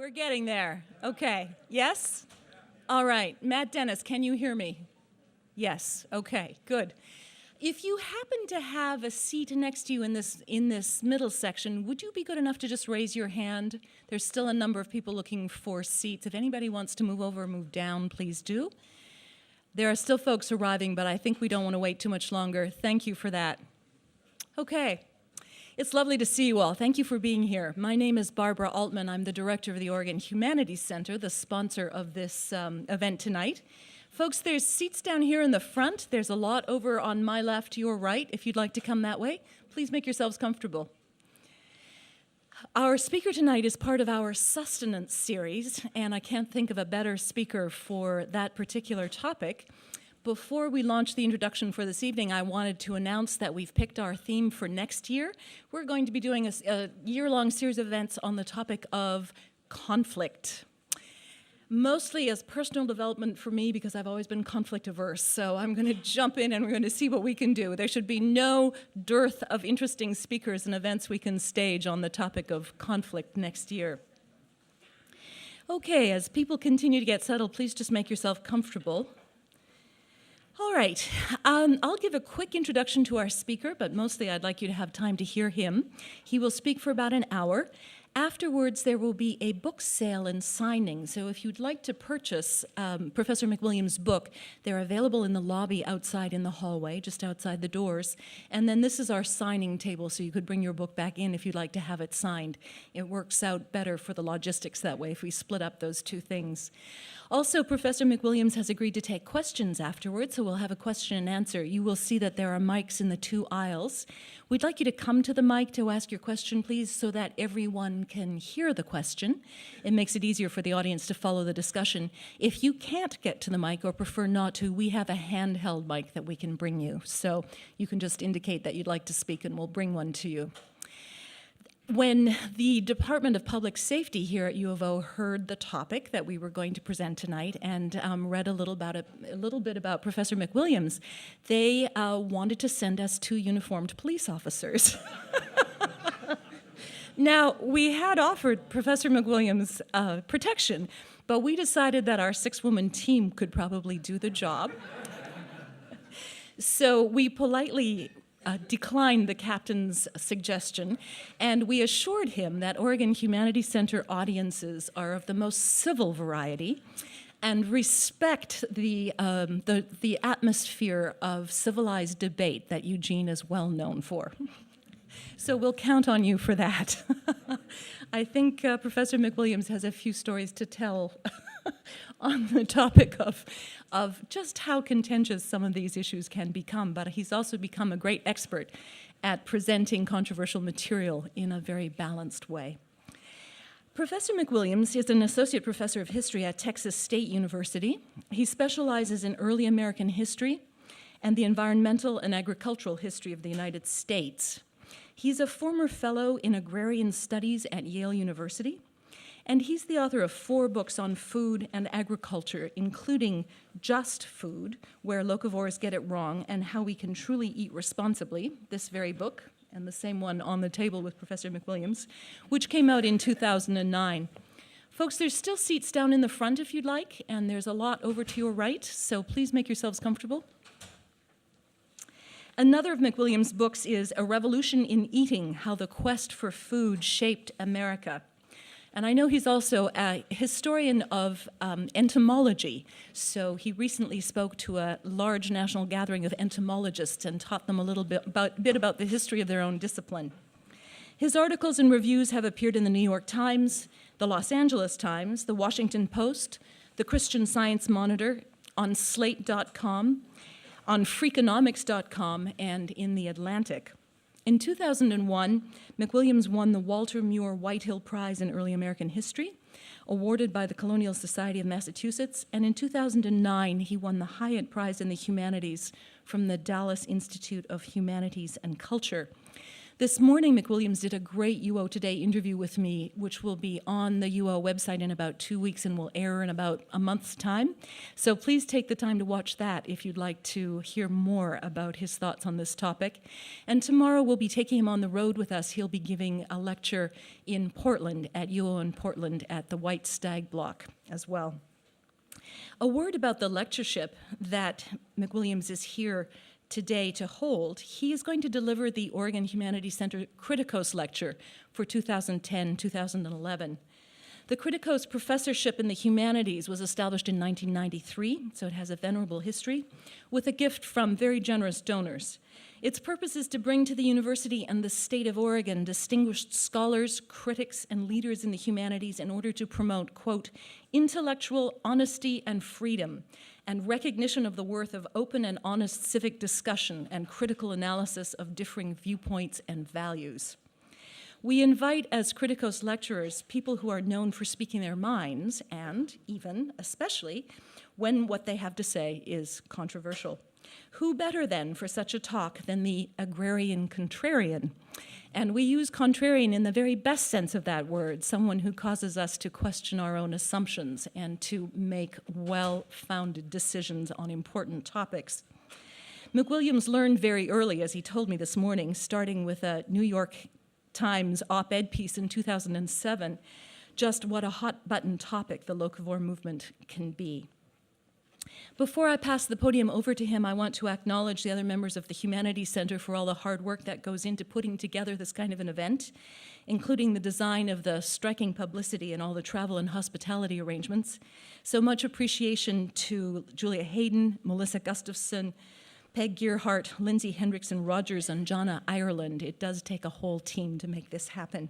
We're getting there. Okay. Yes? All right. Matt Dennis, can you hear me? Yes. Okay. Good. If you happen to have a seat next to you in this middle section, would you be good enough to just raise your hand? There's still a number of people looking for seats. If anybody wants to move over or move down, please do. There are still folks arriving, but I think we don't want to wait too much longer. Thank you for that. Okay. It's lovely to see you all. Thank you for being here. My name is Barbara Altman. I'm the director of the Oregon Humanities Center, the sponsor of this event tonight. Folks, there's seats down here in the front. There's a lot over on my left, your right. If you'd like to come that way, please make yourselves comfortable. Our speaker tonight is part of our sustenance series, and I can't think of a better speaker for that particular topic. Before we launch the introduction for this evening, I wanted to announce that we've picked our theme for next year. We're going to be doing a year-long series of events on the topic of conflict. Mostly as personal development for me because I've always been conflict averse. So I'm going to jump in and we're going to see what we can do. There should be no dearth of interesting speakers and events we can stage on the topic of conflict next year. Okay, as people continue to get settled, please just make yourself comfortable. All right, I'll give a quick introduction to our speaker, but mostly I'd like you to have time to hear him. He will speak for about an hour. Afterwards, there will be a book sale and signing, so if you'd like to purchase Professor McWilliams' book, they're available in the lobby outside in the hallway, just outside the doors. And then this is our signing table, so you could bring your book back in if you'd like to have it signed. It works out better for the logistics that way if we split up those two things. Also, Professor McWilliams has agreed to take questions afterwards, so we'll have a question and answer. You will see that there are mics in the two aisles. We'd like you to come to the mic to ask your question, please, so that everyone can hear the question. It makes it easier for the audience to follow the discussion. If you can't get to the mic or prefer not to, we have a handheld mic that we can bring you. So you can just indicate that you'd like to speak and we'll bring one to you. When the Department of Public Safety here at U of O heard the topic that we were going to present tonight and read a little bit about Professor McWilliams, they wanted to send us 2 uniformed police officers. Now, we had offered Professor McWilliams protection, but we decided that our 6-woman team could probably do the job. So we politely declined the captain's suggestion, and we assured him that Oregon Humanities Center audiences are of the most civil variety and respect the atmosphere of civilized debate that Eugene is well known for. So we'll count on you for that. I think Professor McWilliams has a few stories to tell on the topic of just how contentious some of these issues can become, but he's also become a great expert at presenting controversial material in a very balanced way. Professor McWilliams is an associate professor of history at Texas State University. He specializes in early American history and the environmental and agricultural history of the United States. He's a former fellow in agrarian studies at Yale University, and he's the author of 4 books on food and agriculture, including Just Food, Where Locavores Get It Wrong, and How We Can Truly Eat Responsibly, this very book, and the same one on the table with Professor McWilliams, which came out in 2009. Folks, there's still seats down in the front if you'd like, and there's a lot over to your right, so please make yourselves comfortable. Another of McWilliams' books is A Revolution in Eating, How the Quest for Food Shaped America. And I know he's also a historian of entomology, so he recently spoke to a large national gathering of entomologists and taught them a little bit about the history of their own discipline. His articles and reviews have appeared in the New York Times, the Los Angeles Times, the Washington Post, the Christian Science Monitor, on Slate.com, on Freakonomics.com, and in The Atlantic. In 2001, McWilliams won the Walter Muir Whitehill Prize in Early American History, awarded by the Colonial Society of Massachusetts, and in 2009, he won the Hiett Prize in the Humanities from the Dallas Institute of Humanities and Culture. This morning, McWilliams did a great UO Today interview with me, which will be on the UO website in about 2 weeks and will air in about a month's time. So please take the time to watch that if you'd like to hear more about his thoughts on this topic. And tomorrow we'll be taking him on the road with us. He'll be giving a lecture in Portland, at UO in Portland, at the White Stag Block as well. A word about the lectureship that McWilliams is here today to hold. He is going to deliver the Oregon Humanities Center Criticos Lecture for 2010-2011. The Criticos Professorship in the Humanities was established in 1993, so it has a venerable history, with a gift from very generous donors. Its purpose is to bring to the university and the state of Oregon distinguished scholars, critics, and leaders in the humanities in order to promote, quote, intellectual honesty and freedom, and recognition of the worth of open and honest civic discussion and critical analysis of differing viewpoints and values. We invite as Criticos lecturers people who are known for speaking their minds and even, especially, when what they have to say is controversial. Who better then for such a talk than the agrarian contrarian? And we use contrarian in the very best sense of that word, someone who causes us to question our own assumptions and to make well-founded decisions on important topics. McWilliams learned very early, as he told me this morning, starting with a New York Times op-ed piece in 2007, just what a hot-button topic the Locavore movement can be. Before I pass the podium over to him, I want to acknowledge the other members of the Humanities Center for all the hard work that goes into putting together this kind of an event, including the design of the striking publicity and all the travel and hospitality arrangements. So much appreciation to Julia Hayden, Melissa Gustafson, Peg Gearhart, Lindsay Hendrickson-Rogers, and Jonna Ireland. It does take a whole team to make this happen.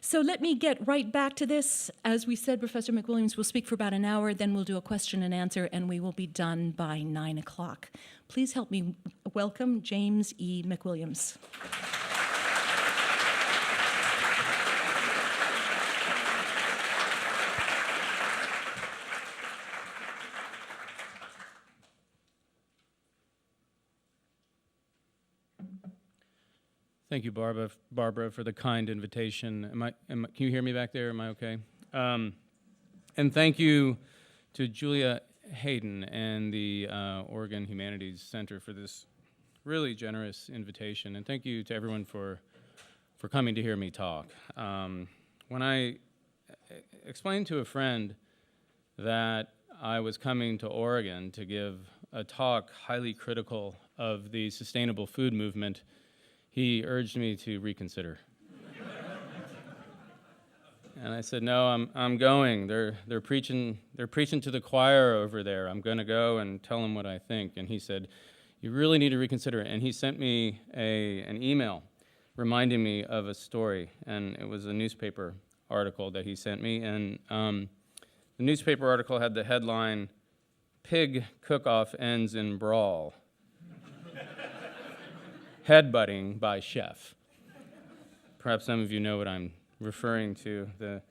So let me get right back to this. As we said, Professor McWilliams will speak for about an hour, then we'll do a question and answer, and we will be done by 9 o'clock. Please help me welcome James E. McWilliams. Thank you, Barbara, for the kind invitation. Can you hear me back there? Am I okay? And thank you to Julia Hayden and the Oregon Humanities Center for this really generous invitation. And thank you to everyone for coming to hear me talk. When I explained to a friend that I was coming to Oregon to give a talk highly critical of the sustainable food movement, he urged me to reconsider. And I said, no, I'm going. They're preaching to the choir over there. I'm going to go and tell them what I think. And he said, you really need to reconsider. And he sent me an email reminding me of a story. And it was a newspaper article that he sent me. And the newspaper article had the headline, "Pig Cook-Off Ends in Brawl. Headbutting by chef." Perhaps some of you know what I'm referring to. The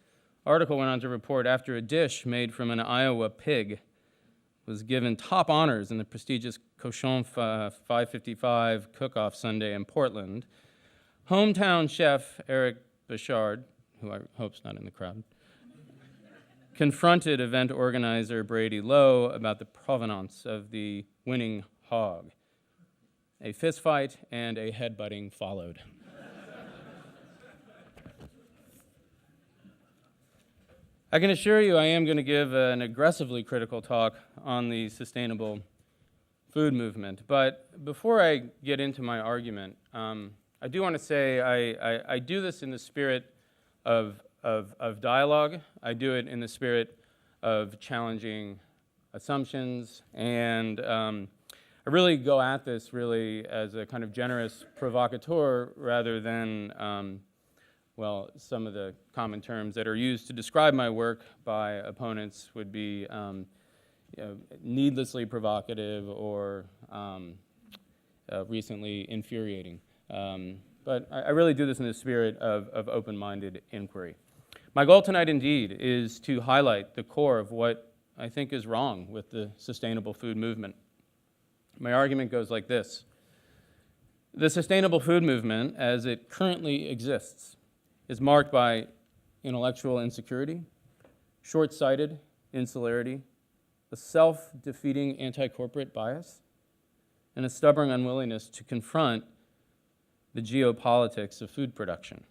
article went on to report after a dish made from an Iowa pig was given top honors in the prestigious Cochon 555 Cook-Off Sunday in Portland, hometown chef Eric Bouchard, who I hope's not in the crowd, confronted event organizer Brady Lowe about the provenance of the winning hog. A fistfight and a headbutting followed. I can assure you I am going to give an aggressively critical talk on the sustainable food movement. But before I get into my argument, I do want to say I do this in the spirit of dialogue. I do it in the spirit of challenging assumptions, and I really go at this really as a kind of generous provocateur rather than, well, some of the common terms that are used to describe my work by opponents would be needlessly provocative or recently infuriating. But I really do this in the spirit of open-minded inquiry. My goal tonight, indeed, is to highlight the core of what I think is wrong with the sustainable food movement. My argument goes like this. The sustainable food movement, as it currently exists, is marked by intellectual insecurity, short-sighted insularity, a self-defeating anti-corporate bias, and a stubborn unwillingness to confront the geopolitics of food production.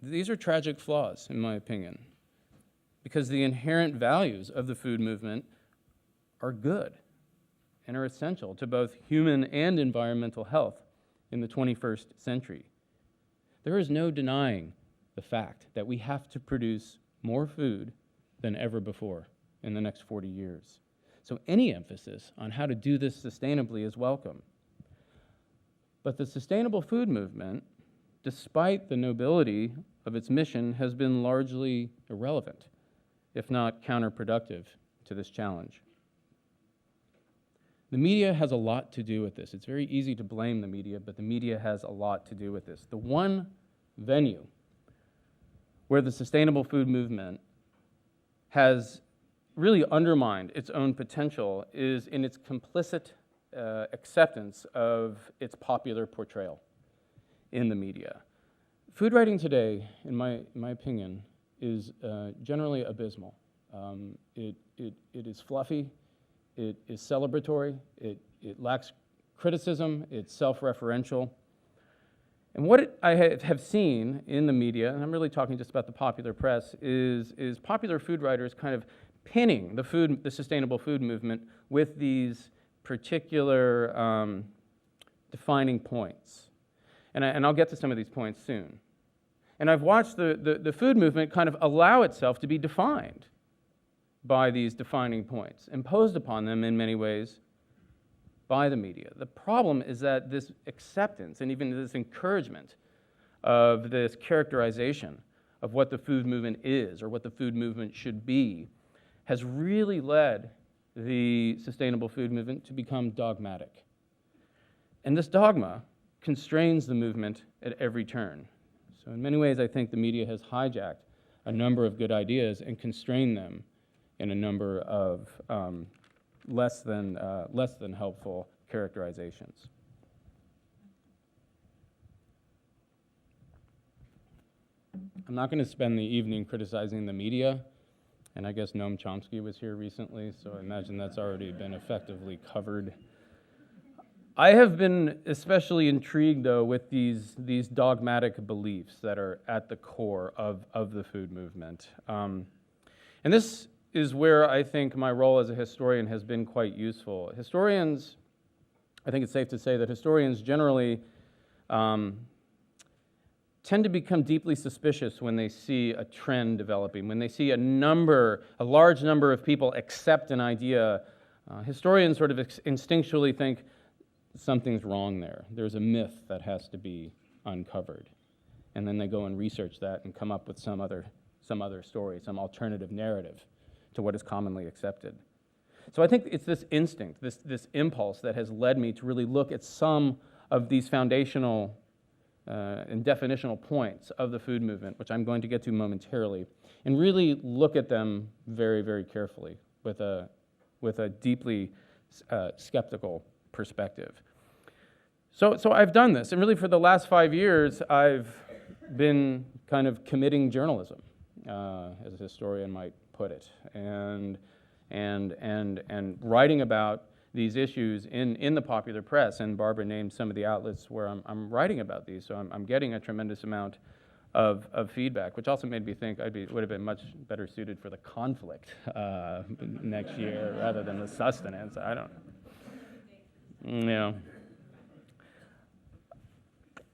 These are tragic flaws, in my opinion, because the inherent values of the food movement are good and are essential to both human and environmental health in the 21st century. There is no denying the fact that we have to produce more food than ever before in the next 40 years. So any emphasis on how to do this sustainably is welcome. But the sustainable food movement, despite the nobility of its mission, has been largely irrelevant, if not counterproductive, to this challenge. The media has a lot to do with this. It's very easy to blame the media, but the media has a lot to do with this. The one venue where the sustainable food movement has really undermined its own potential is in its complicit acceptance of its popular portrayal in the media. Food writing today, in my opinion, is generally abysmal. It is fluffy, it is celebratory, it lacks criticism, it's self-referential. And what I have seen in the media, and I'm really talking just about the popular press, is popular food writers kind of pinning the sustainable food movement with these particular defining points. And I'll get to some of these points soon. And I've watched the food movement kind of allow itself to be defined by these defining points, imposed upon them in many ways by the media. The problem is that this acceptance and even this encouragement of this characterization of what the food movement is or what the food movement should be has really led the sustainable food movement to become dogmatic. And this dogma constrains the movement at every turn. So in many ways, I think the media has hijacked a number of good ideas and constrained them in a number of less than helpful characterizations. I'm not going to spend the evening criticizing the media, and I guess Noam Chomsky was here recently, so I imagine that's already been effectively covered. I have been especially intrigued, though, with these dogmatic beliefs that are at the core of the food movement. And this is where I think my role as a historian has been quite useful. Historians, I think it's safe to say that historians generally tend to become deeply suspicious when they see a trend developing, when they see a large number of people accept an idea. Historians sort of instinctually think something's wrong there. There's a myth that has to be uncovered. And then they go and research that and come up with some other story, some alternative narrative to what is commonly accepted. So I think it's this instinct, this impulse that has led me to really look at some of these foundational and definitional points of the food movement, which I'm going to get to momentarily, and really look at them very, very carefully with a deeply skeptical perspective. So I've done this, and really for the last 5 years, I've been kind of committing journalism, as a historian might put it, and writing about these issues in the popular press. And Barbara named some of the outlets where I'm writing about these, so I'm getting a tremendous amount of feedback, which also made me think would have been much better suited for the conflict next year rather than the sustenance. I don't know.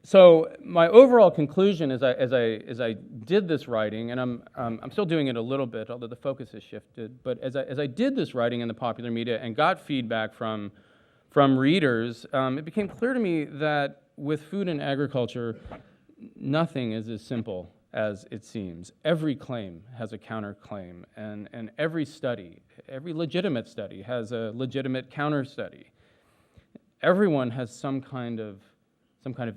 So my overall conclusion as I did this writing, and I'm still doing it a little bit, although the focus has shifted, but as I did this writing in the popular media and got feedback from readers, it became clear to me that with food and agriculture, nothing is as simple as it seems. Every claim has a counterclaim, and every legitimate study has a legitimate counter study. Everyone has some kind of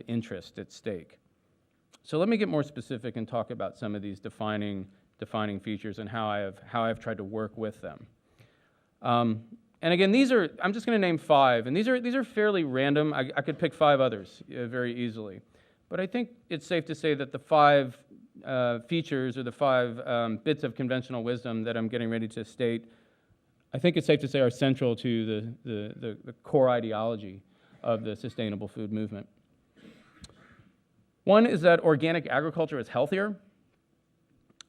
interest at stake. So let me get more specific and talk about some of these defining features and how I've tried to work with them. And again, I'm just going to name 5, and these are fairly random. I could pick 5 others very easily. But I think it's safe to say that the 5 features or the 5 bits of conventional wisdom that I'm getting ready to state, I think it's safe to say are central to the core ideology of the sustainable food movement. One is that organic agriculture is healthier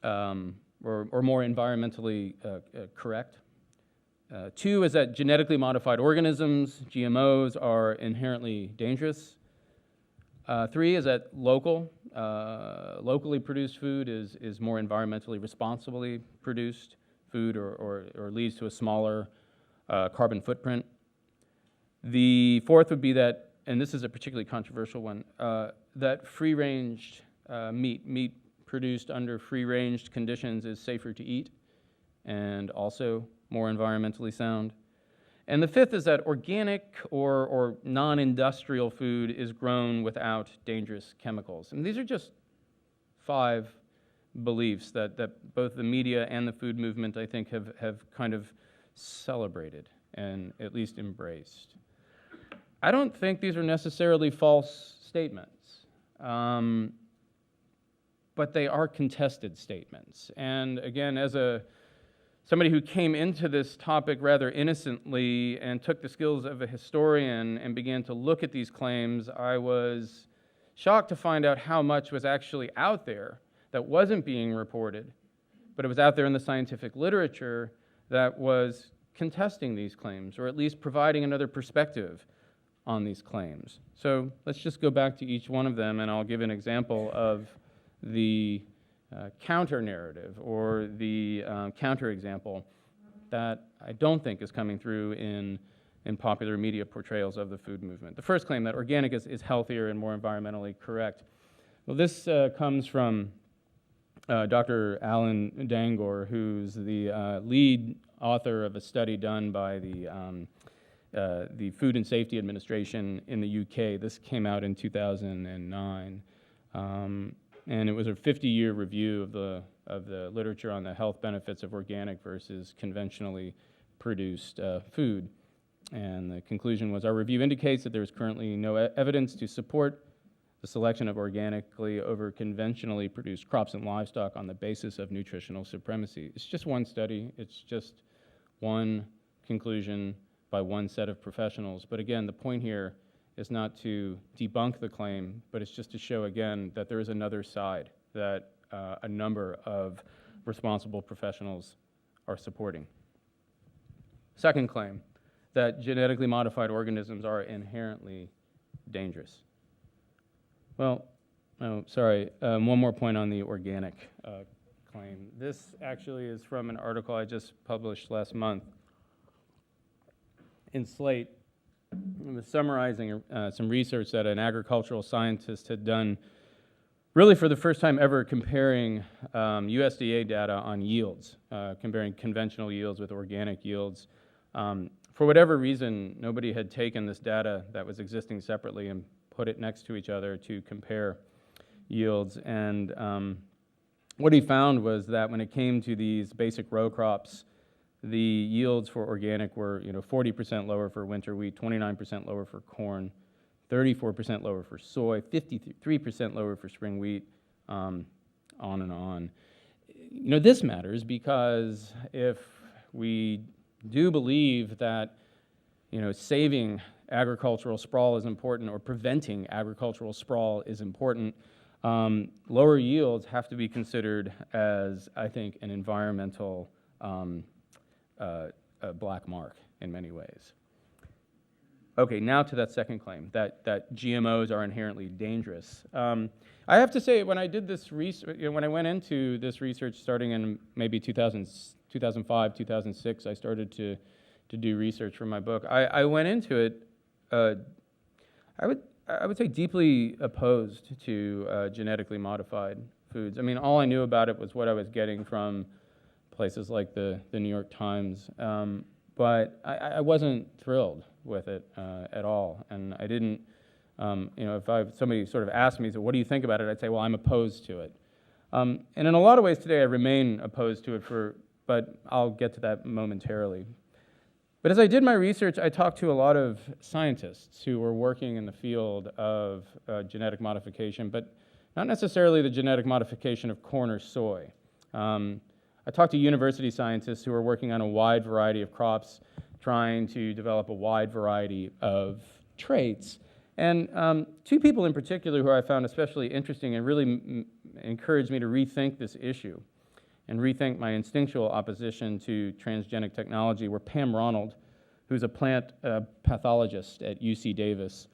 or more environmentally correct. 2 is that genetically modified organisms, GMOs, are inherently dangerous. 3 is that locally produced food is more environmentally responsibly produced food or leads to a smaller carbon footprint. The 4th would be that, and this is a particularly controversial one, that free-range meat produced under free-range conditions is safer to eat and also more environmentally sound. And the 5th is that organic or non-industrial food is grown without dangerous chemicals. And these are just 5 beliefs that both the media and the food movement, I think, have kind of celebrated and at least embraced. I don't think these are necessarily false statements, but they are contested statements. And again, as somebody who came into this topic rather innocently and took the skills of a historian and began to look at these claims, I was shocked to find out how much was actually out there that wasn't being reported, but it was out there in the scientific literature that was contesting these claims, or at least providing another perspective on these claims. So let's just go back to each one of them, and I'll give an example of the counter-narrative or the counter-example that I don't think is coming through in popular media portrayals of the food movement. The first claim, that organic is healthier and more environmentally correct. Well, this comes from Dr. Alan Dangor, who's the lead author of a study done by the Food and Safety Administration in the UK. This came out in 2009. And it was a 50-year review of the literature on the health benefits of organic versus conventionally produced food. And the conclusion was, our review indicates that there is currently no evidence to support the selection of organically over conventionally produced crops and livestock on the basis of nutritional supremacy. It's just one study. It's just one conclusion by one set of professionals. But again, the point here is not to debunk the claim, but it's just to show again that there is another side that a number of responsible professionals are supporting. Second claim, that genetically modified organisms are inherently dangerous. Well, one more point on the organic claim. This actually is from an article I just published last month in Slate. I was summarizing some research that an agricultural scientist had done, really for the first time ever, comparing USDA data on yields, comparing conventional yields with organic yields. For whatever reason, nobody had taken this data that was existing separately and put it next to each other to compare yields. And what he found was that when it came to these basic row crops, the yields for organic were 40% lower for winter wheat, 29% lower for corn, 34% lower for soy, 53% lower for spring wheat, on and on. This matters because if we do believe that saving agricultural sprawl is important or preventing agricultural sprawl is important, lower yields have to be considered as, I think, an environmental a black mark in many ways. Okay, now to that second claim, that GMOs are inherently dangerous. I have to say, when I did this research, when I went into this research starting in maybe 2005, 2006, I started to do research for my book. I went into it, I would say, deeply opposed to genetically modified foods. I mean, all I knew about it was what I was getting from places like the New York Times, but I wasn't thrilled with it at all, and I didn't, if somebody sort of asked me, so what do you think about it, I'd say, well, I'm opposed to it. And in a lot of ways today I remain opposed to it, but I'll get to that momentarily. But as I did my research, I talked to a lot of scientists who were working in the field of genetic modification, but not necessarily the genetic modification of corn or soy. I talked to university scientists who are working on a wide variety of crops, trying to develop a wide variety of traits. And two people in particular who I found especially interesting and really encouraged me to rethink this issue and rethink my instinctual opposition to transgenic technology were Pam Ronald, who's a plant pathologist at UC Davis,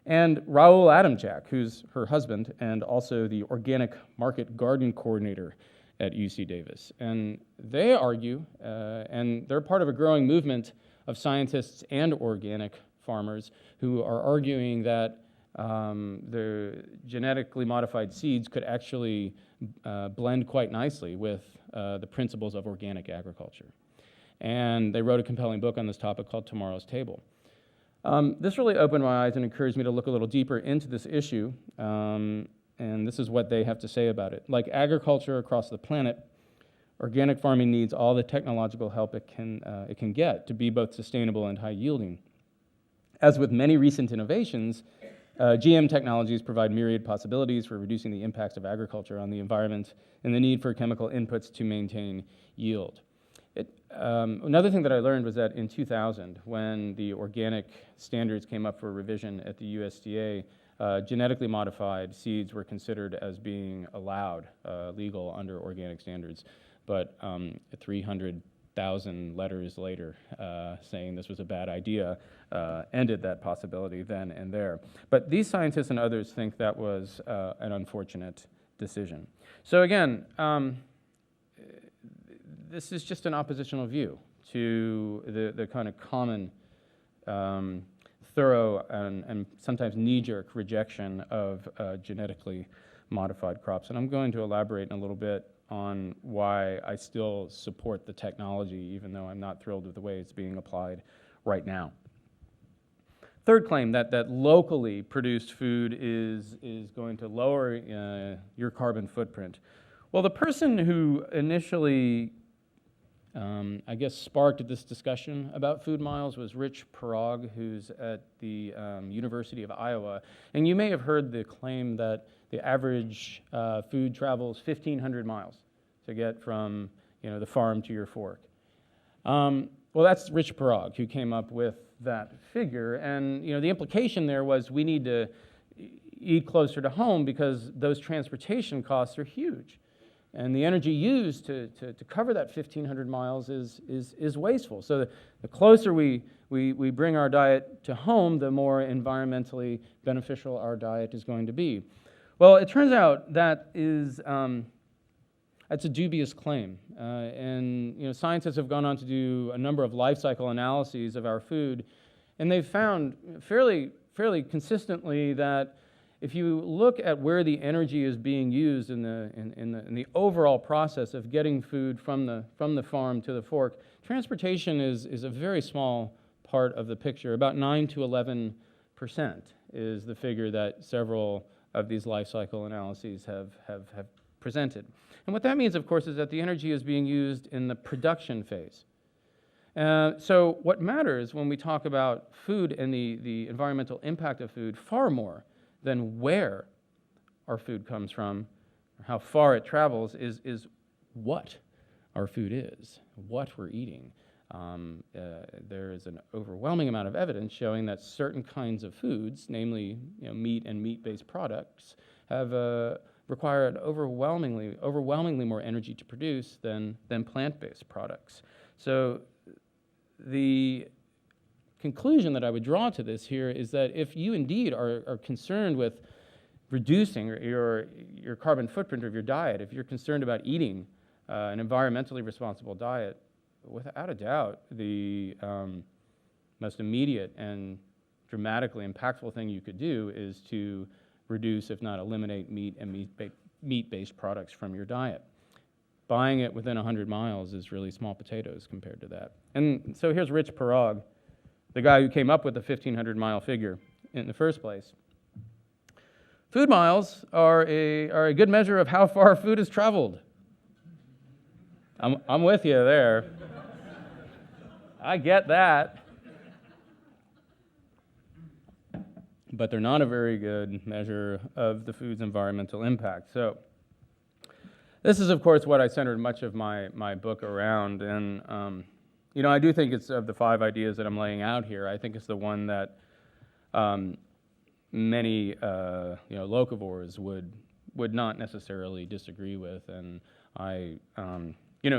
and Raoul Adamczak, who's her husband and also the organic market garden coordinator at UC Davis. And they argue, and they're part of a growing movement of scientists and organic farmers who are arguing that the genetically modified seeds could actually blend quite nicely with the principles of organic agriculture. And they wrote a compelling book on this topic called Tomorrow's Table. This really opened my eyes and encouraged me to look a little deeper into this issue, and this is what they have to say about it. Like agriculture across the planet, organic farming needs all the technological help it can get to be both sustainable and high-yielding. As with many recent innovations, GM technologies provide myriad possibilities for reducing the impacts of agriculture on the environment and the need for chemical inputs to maintain yield. Another thing that I learned was that in 2000, when the organic standards came up for revision at the USDA, genetically modified seeds were considered as being allowed, legal under organic standards. But 300,000 letters later saying this was a bad idea ended that possibility then and there. But these scientists and others think that was an unfortunate decision. So again, this is just an oppositional view to the kind of common, thorough, and sometimes knee-jerk rejection of genetically modified crops. And I'm going to elaborate in a little bit on why I still support the technology, even though I'm not thrilled with the way it's being applied right now. Third claim, that locally produced food is going to lower your carbon footprint. Well, the person who initially I guess sparked this discussion about food miles was Rich Parag, who's at the University of Iowa. And you may have heard the claim that the average food travels 1,500 miles to get from the farm to your fork. Well, that's Rich Parag who came up with that figure. And the implication there was we need to eat closer to home because those transportation costs are huge. And the energy used to cover that 1,500 miles is wasteful. So the closer we bring our diet to home, the more environmentally beneficial our diet is going to be. Well, it turns out that that's a dubious claim. And scientists have gone on to do a number of life cycle analyses of our food, and they've found fairly consistently that if you look at where the energy is being used in the overall process of getting food from the farm to the fork, transportation is a very small part of the picture. About 9 to 11% is the figure that several of these life cycle analyses have presented. And what that means, of course, is that the energy is being used in the production phase. So what matters when we talk about food and the environmental impact of food far more than where our food comes from, or how far it travels, is what our food is, what we're eating. There is an overwhelming amount of evidence showing that certain kinds of foods, namely meat and meat-based products, have required overwhelmingly more energy to produce than plant-based products. So the conclusion that I would draw to this here is that if you indeed are concerned with reducing your carbon footprint of your diet, if you're concerned about eating an environmentally responsible diet, without a doubt, the most immediate and dramatically impactful thing you could do is to reduce, if not eliminate, meat and meat-based products from your diet. Buying it within 100 miles is really small potatoes compared to that. And so here's Rich Parag, the guy who came up with the 1,500-mile figure in the first place. Food miles are a good measure of how far food has traveled. I'm with you there. I get that. But they're not a very good measure of the food's environmental impact. So this is, of course, what I centered much of my book around. And, I do think it's of the 5 ideas that I'm laying out here, I think it's the one that many, locavores would not necessarily disagree with. And I,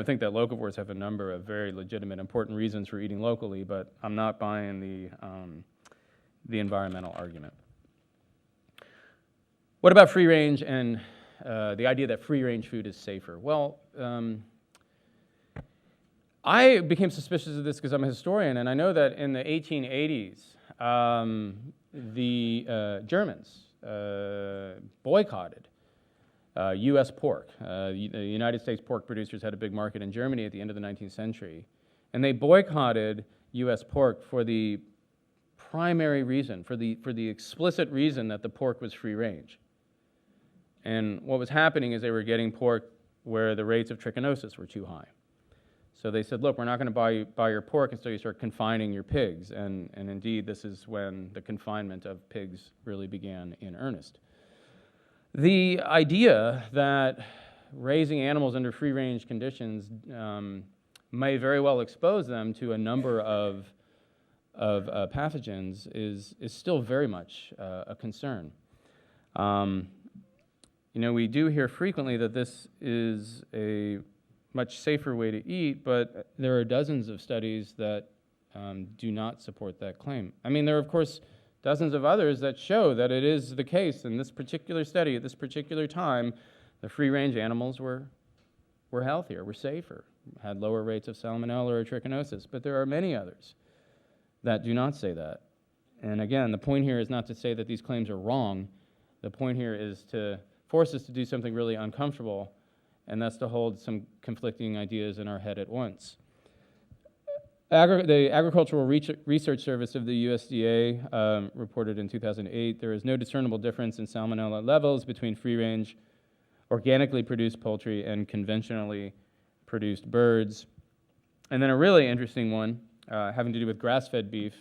think that locavores have a number of very legitimate, important reasons for eating locally, but I'm not buying the environmental argument. What about free range and the idea that free range food is safer? Well, I became suspicious of this because I'm a historian, and I know that in the 1880s, the Germans boycotted U.S. pork. The United States pork producers had a big market in Germany at the end of the 19th century, and they boycotted U.S. pork for the primary reason, for the explicit reason that the pork was free range. And what was happening is they were getting pork where the rates of trichinosis were too high. So they said, look, we're not going to buy your pork until you start confining your pigs. And indeed, this is when the confinement of pigs really began in earnest. The idea that raising animals under free-range conditions may very well expose them to a number of pathogens is still very much a concern. We do hear frequently that this is a much safer way to eat, but there are dozens of studies that do not support that claim. I mean, there are, of course, dozens of others that show that it is the case. In this particular study, at this particular time, the free-range animals were healthier, were safer, had lower rates of salmonella or trichinosis, but there are many others that do not say that. And again, the point here is not to say that these claims are wrong. The point here is to force us to do something really uncomfortable, and that's to hold some conflicting ideas in our head at once. The Agricultural Research Service of the USDA reported in 2008, there is no discernible difference in salmonella levels between free-range, organically produced poultry and conventionally produced birds. And then a really interesting one having to do with grass-fed beef.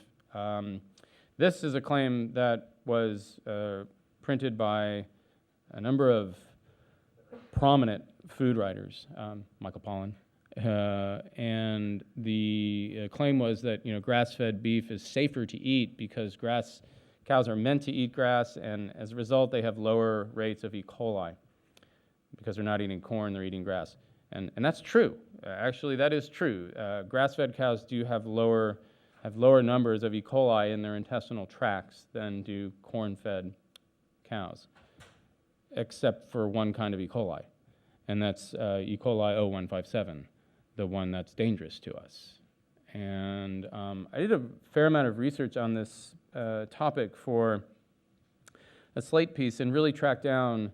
This is a claim that was printed by a number of prominent food writers, Michael Pollan, and the claim was that grass-fed beef is safer to eat because cows are meant to eat grass, and as a result they have lower rates of E. coli because they're not eating corn, they're eating grass. And that's true. Actually, that is true. Grass-fed cows do have lower numbers of E. coli in their intestinal tracts than do corn-fed cows, except for one kind of E. coli, and that's E. coli 0157, the one that's dangerous to us. And I did a fair amount of research on this topic for a Slate piece and really tracked down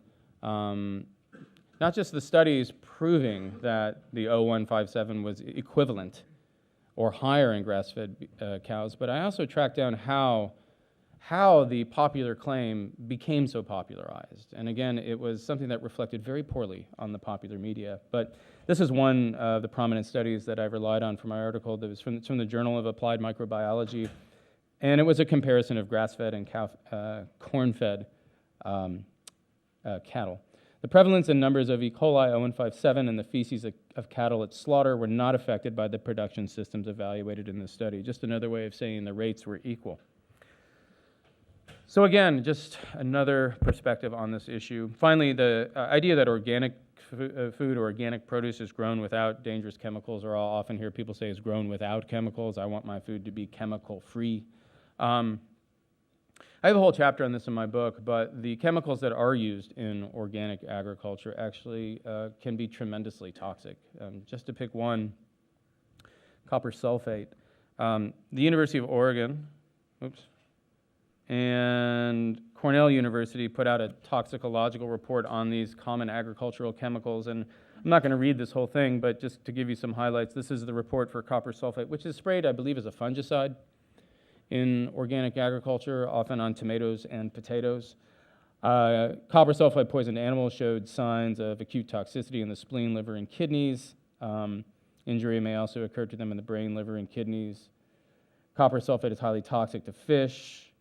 not just the studies proving that the 0157 was equivalent or higher in grass-fed cows, but I also tracked down how the popular claim became so popularized. And again, it was something that reflected very poorly on the popular media. But this is one of the prominent studies that I relied on for my article that was from the Journal of Applied Microbiology. And it was a comparison of grass-fed and corn-fed cattle. The prevalence and numbers of E. coli 0157 in the feces of cattle at slaughter were not affected by the production systems evaluated in this study. Just another way of saying the rates were equal. So again, just another perspective on this issue. Finally, the idea that organic food or organic produce is grown without dangerous chemicals, or I'll often hear people say is grown without chemicals. I want my food to be chemical-free. I have a whole chapter on this in my book, but the chemicals that are used in organic agriculture actually can be tremendously toxic. Just to pick one, copper sulfate. The University of Oregon, and Cornell University put out a toxicological report on these common agricultural chemicals, and I'm not going to read this whole thing, but just to give you some highlights, this is the report for copper sulfate, which is sprayed, I believe, as a fungicide in organic agriculture, often on tomatoes and potatoes. Copper sulfate poisoned animals showed signs of acute toxicity in the spleen, liver, and kidneys. Injury may also occur to them in the brain, liver, and kidneys. Copper sulfate is highly toxic to fish,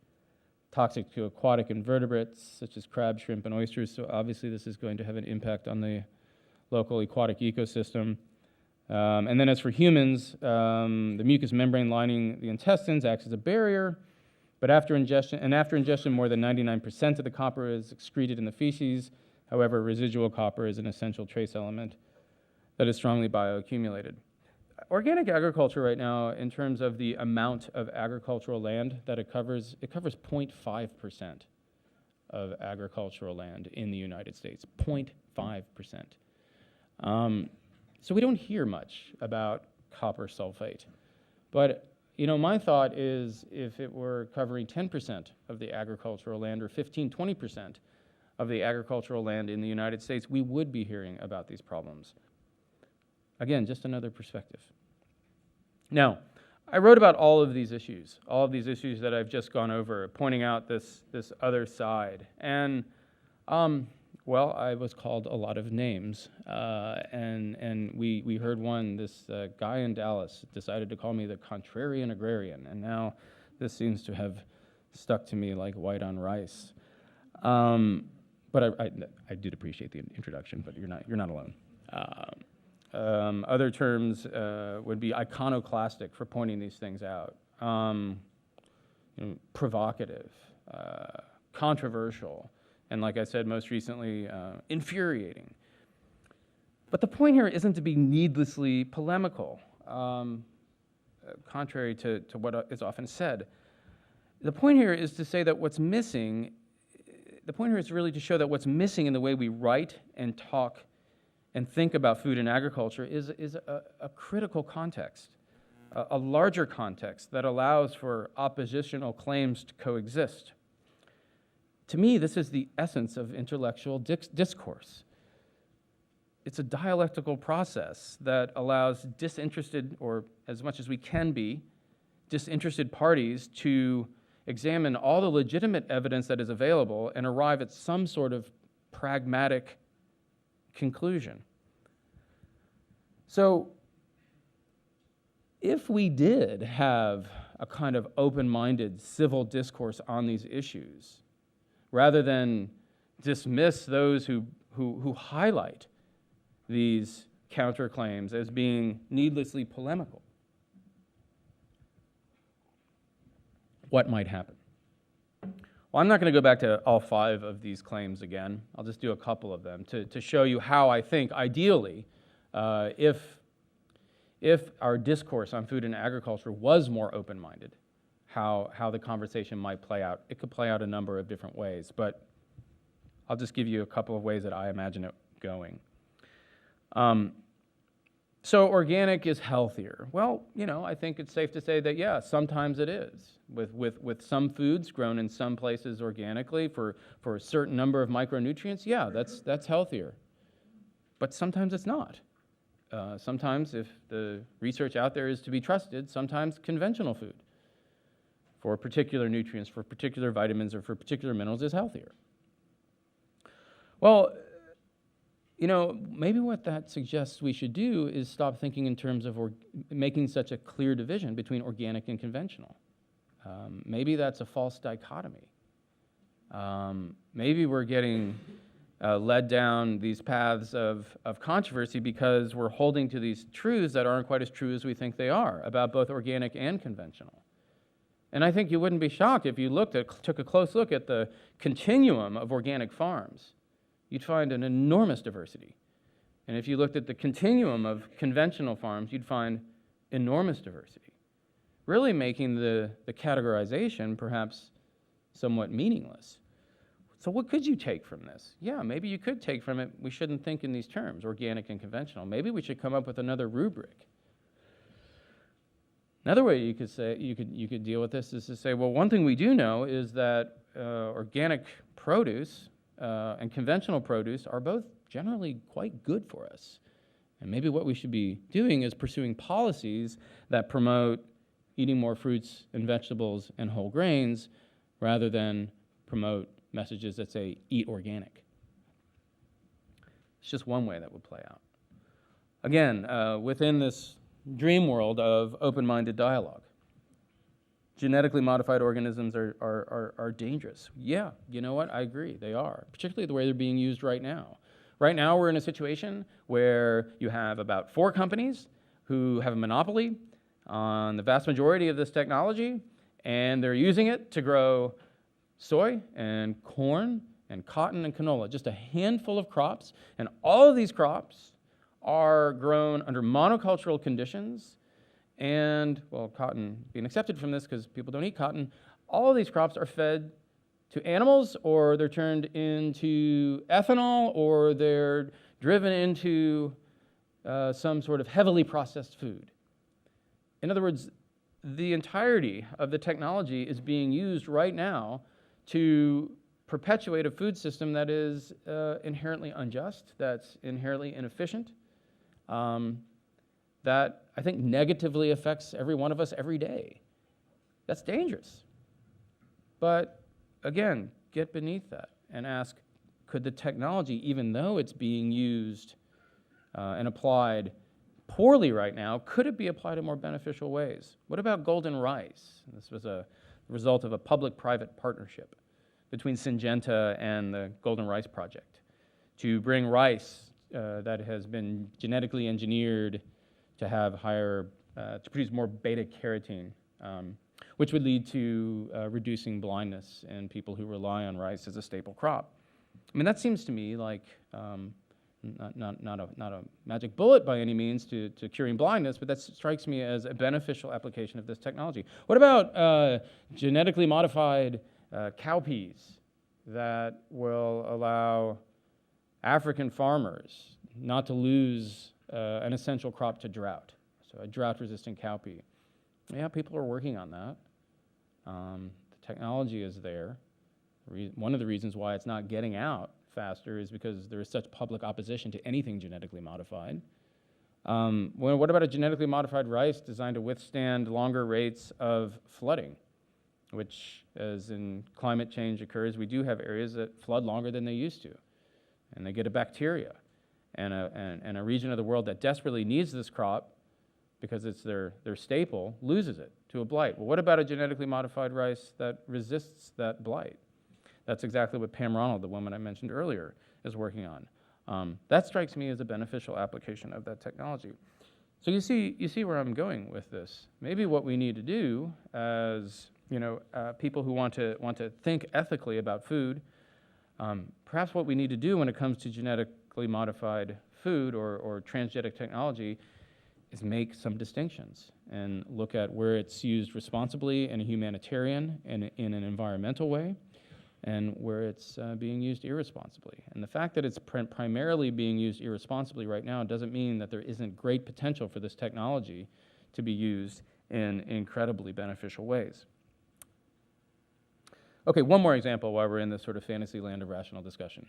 toxic to aquatic invertebrates, such as crab, shrimp, and oysters. So obviously this is going to have an impact on the local aquatic ecosystem. And then as for humans, the mucous membrane lining the intestines acts as a barrier, but after ingestion, more than 99% of the copper is excreted in the feces. However, residual copper is an essential trace element that is strongly bioaccumulated. Organic agriculture right now, in terms of the amount of agricultural land that it covers 0.5% of agricultural land in the United States, 0.5%. So we don't hear much about copper sulfate. But my thought is if it were covering 10% of the agricultural land or 15-20% of the agricultural land in the United States, we would be hearing about these problems. Again, just another perspective. Now, I wrote about all of these issues that I've just gone over, pointing out this other side. And, well, I was called a lot of names, and we heard one, this guy in Dallas decided to call me the contrarian agrarian, and now this seems to have stuck to me like white on rice. But I did appreciate the introduction, but you're not alone. Other terms would be iconoclastic for pointing these things out, provocative, controversial, and like I said most recently, infuriating. But the point here isn't to be needlessly polemical, contrary to what is often said. The point here is to say that what's missing, the point here is really to show that what's missing in the way we write and talk and think about food and agriculture is a critical context, a larger context that allows for oppositional claims to coexist. To me, this is the essence of intellectual discourse. It's a dialectical process that allows disinterested, or as much as we can be, disinterested parties to examine all the legitimate evidence that is available and arrive at some sort of pragmatic conclusion. So, if we did have a kind of open-minded civil discourse on these issues, rather than dismiss those who highlight these counterclaims as being needlessly polemical, what might happen? Well, I'm not going to go back to all 5 of these claims again. I'll just do a couple of them to show you how I think, ideally, if our discourse on food and agriculture was more open-minded, how the conversation might play out. It could play out a number of different ways, but I'll just give you a couple of ways that I imagine it going. So organic is healthier. Well, I think it's safe to say that, yeah, sometimes it is. With some foods grown in some places organically for a certain number of micronutrients, yeah, that's healthier. But sometimes it's not. Sometimes, if the research out there is to be trusted, sometimes conventional food for particular nutrients, for particular vitamins, or for particular minerals is healthier. Well, maybe what that suggests we should do is stop thinking in terms of making such a clear division between organic and conventional. Maybe that's a false dichotomy. Maybe we're getting led down these paths of controversy because we're holding to these truths that aren't quite as true as we think they are about both organic and conventional. And I think you wouldn't be shocked if you took a close look at the continuum of organic farms. You'd find an enormous diversity. And if you looked at the continuum of conventional farms, you'd find enormous diversity, really making the categorization perhaps somewhat meaningless. So what could you take from this? Yeah, maybe you could take from it, we shouldn't think in these terms, organic and conventional. Maybe we should come up with another rubric. Another way you could deal with this is to say, well, one thing we do know is that organic produce and conventional produce are both generally quite good for us. And maybe what we should be doing is pursuing policies that promote eating more fruits and vegetables and whole grains rather than promote messages that say, eat organic. It's just one way that would play out. Again, within this dream world of open-minded dialogue. Genetically modified organisms are dangerous. Yeah, you know what? I agree, they are, particularly the way they're being used right now. Right now, we're in a situation where you have about 4 companies who have a monopoly on the vast majority of this technology, and they're using it to grow soy and corn and cotton and canola, just a handful of crops, and all of these crops are grown under monocultural conditions, and, well, cotton being accepted from this because people don't eat cotton, all of these crops are fed to animals, or they're turned into ethanol, or they're driven into some sort of heavily processed food. In other words, the entirety of the technology is being used right now to perpetuate a food system that is inherently unjust, that's inherently inefficient, that I think negatively affects every one of us every day. That's dangerous. But again, get beneath that and ask, could the technology, even though it's being used and applied poorly right now, could it be applied in more beneficial ways? What about golden rice? This was a result of a public-private partnership between Syngenta and the Golden Rice Project to bring rice that has been genetically engineered to have higher, to produce more beta-carotene, which would lead to reducing blindness in people who rely on rice as a staple crop. I mean, that seems to me like not a magic bullet by any means to curing blindness, but that strikes me as a beneficial application of this technology. What about genetically modified cowpeas that will allow African farmers not to lose an essential crop to drought, so a drought-resistant cowpea? Yeah, people are working on that. The technology is there. One of the reasons why it's not getting out faster is because there is such public opposition to anything genetically modified. What about a genetically modified rice designed to withstand longer rates of flooding, which, as in climate change occurs, we do have areas that flood longer than they used to, and they get a bacteria. And a region of the world that desperately needs this crop because it's their staple loses it to a blight. Well, what about a genetically modified rice that resists that blight? That's exactly what Pam Ronald, the woman I mentioned earlier, is working on. That strikes me as a beneficial application of that technology. So you see where I'm going with this. Maybe what we need to do as people who want to think ethically about food, perhaps what we need to do when it comes to genetically modified food or transgenic technology is make some distinctions and look at where it's used responsibly in a humanitarian and in an environmental way, and where it's being used irresponsibly. And the fact that it's primarily being used irresponsibly right now doesn't mean that there isn't great potential for this technology to be used in incredibly beneficial ways. Okay, one more example while we're in this sort of fantasy land of rational discussion.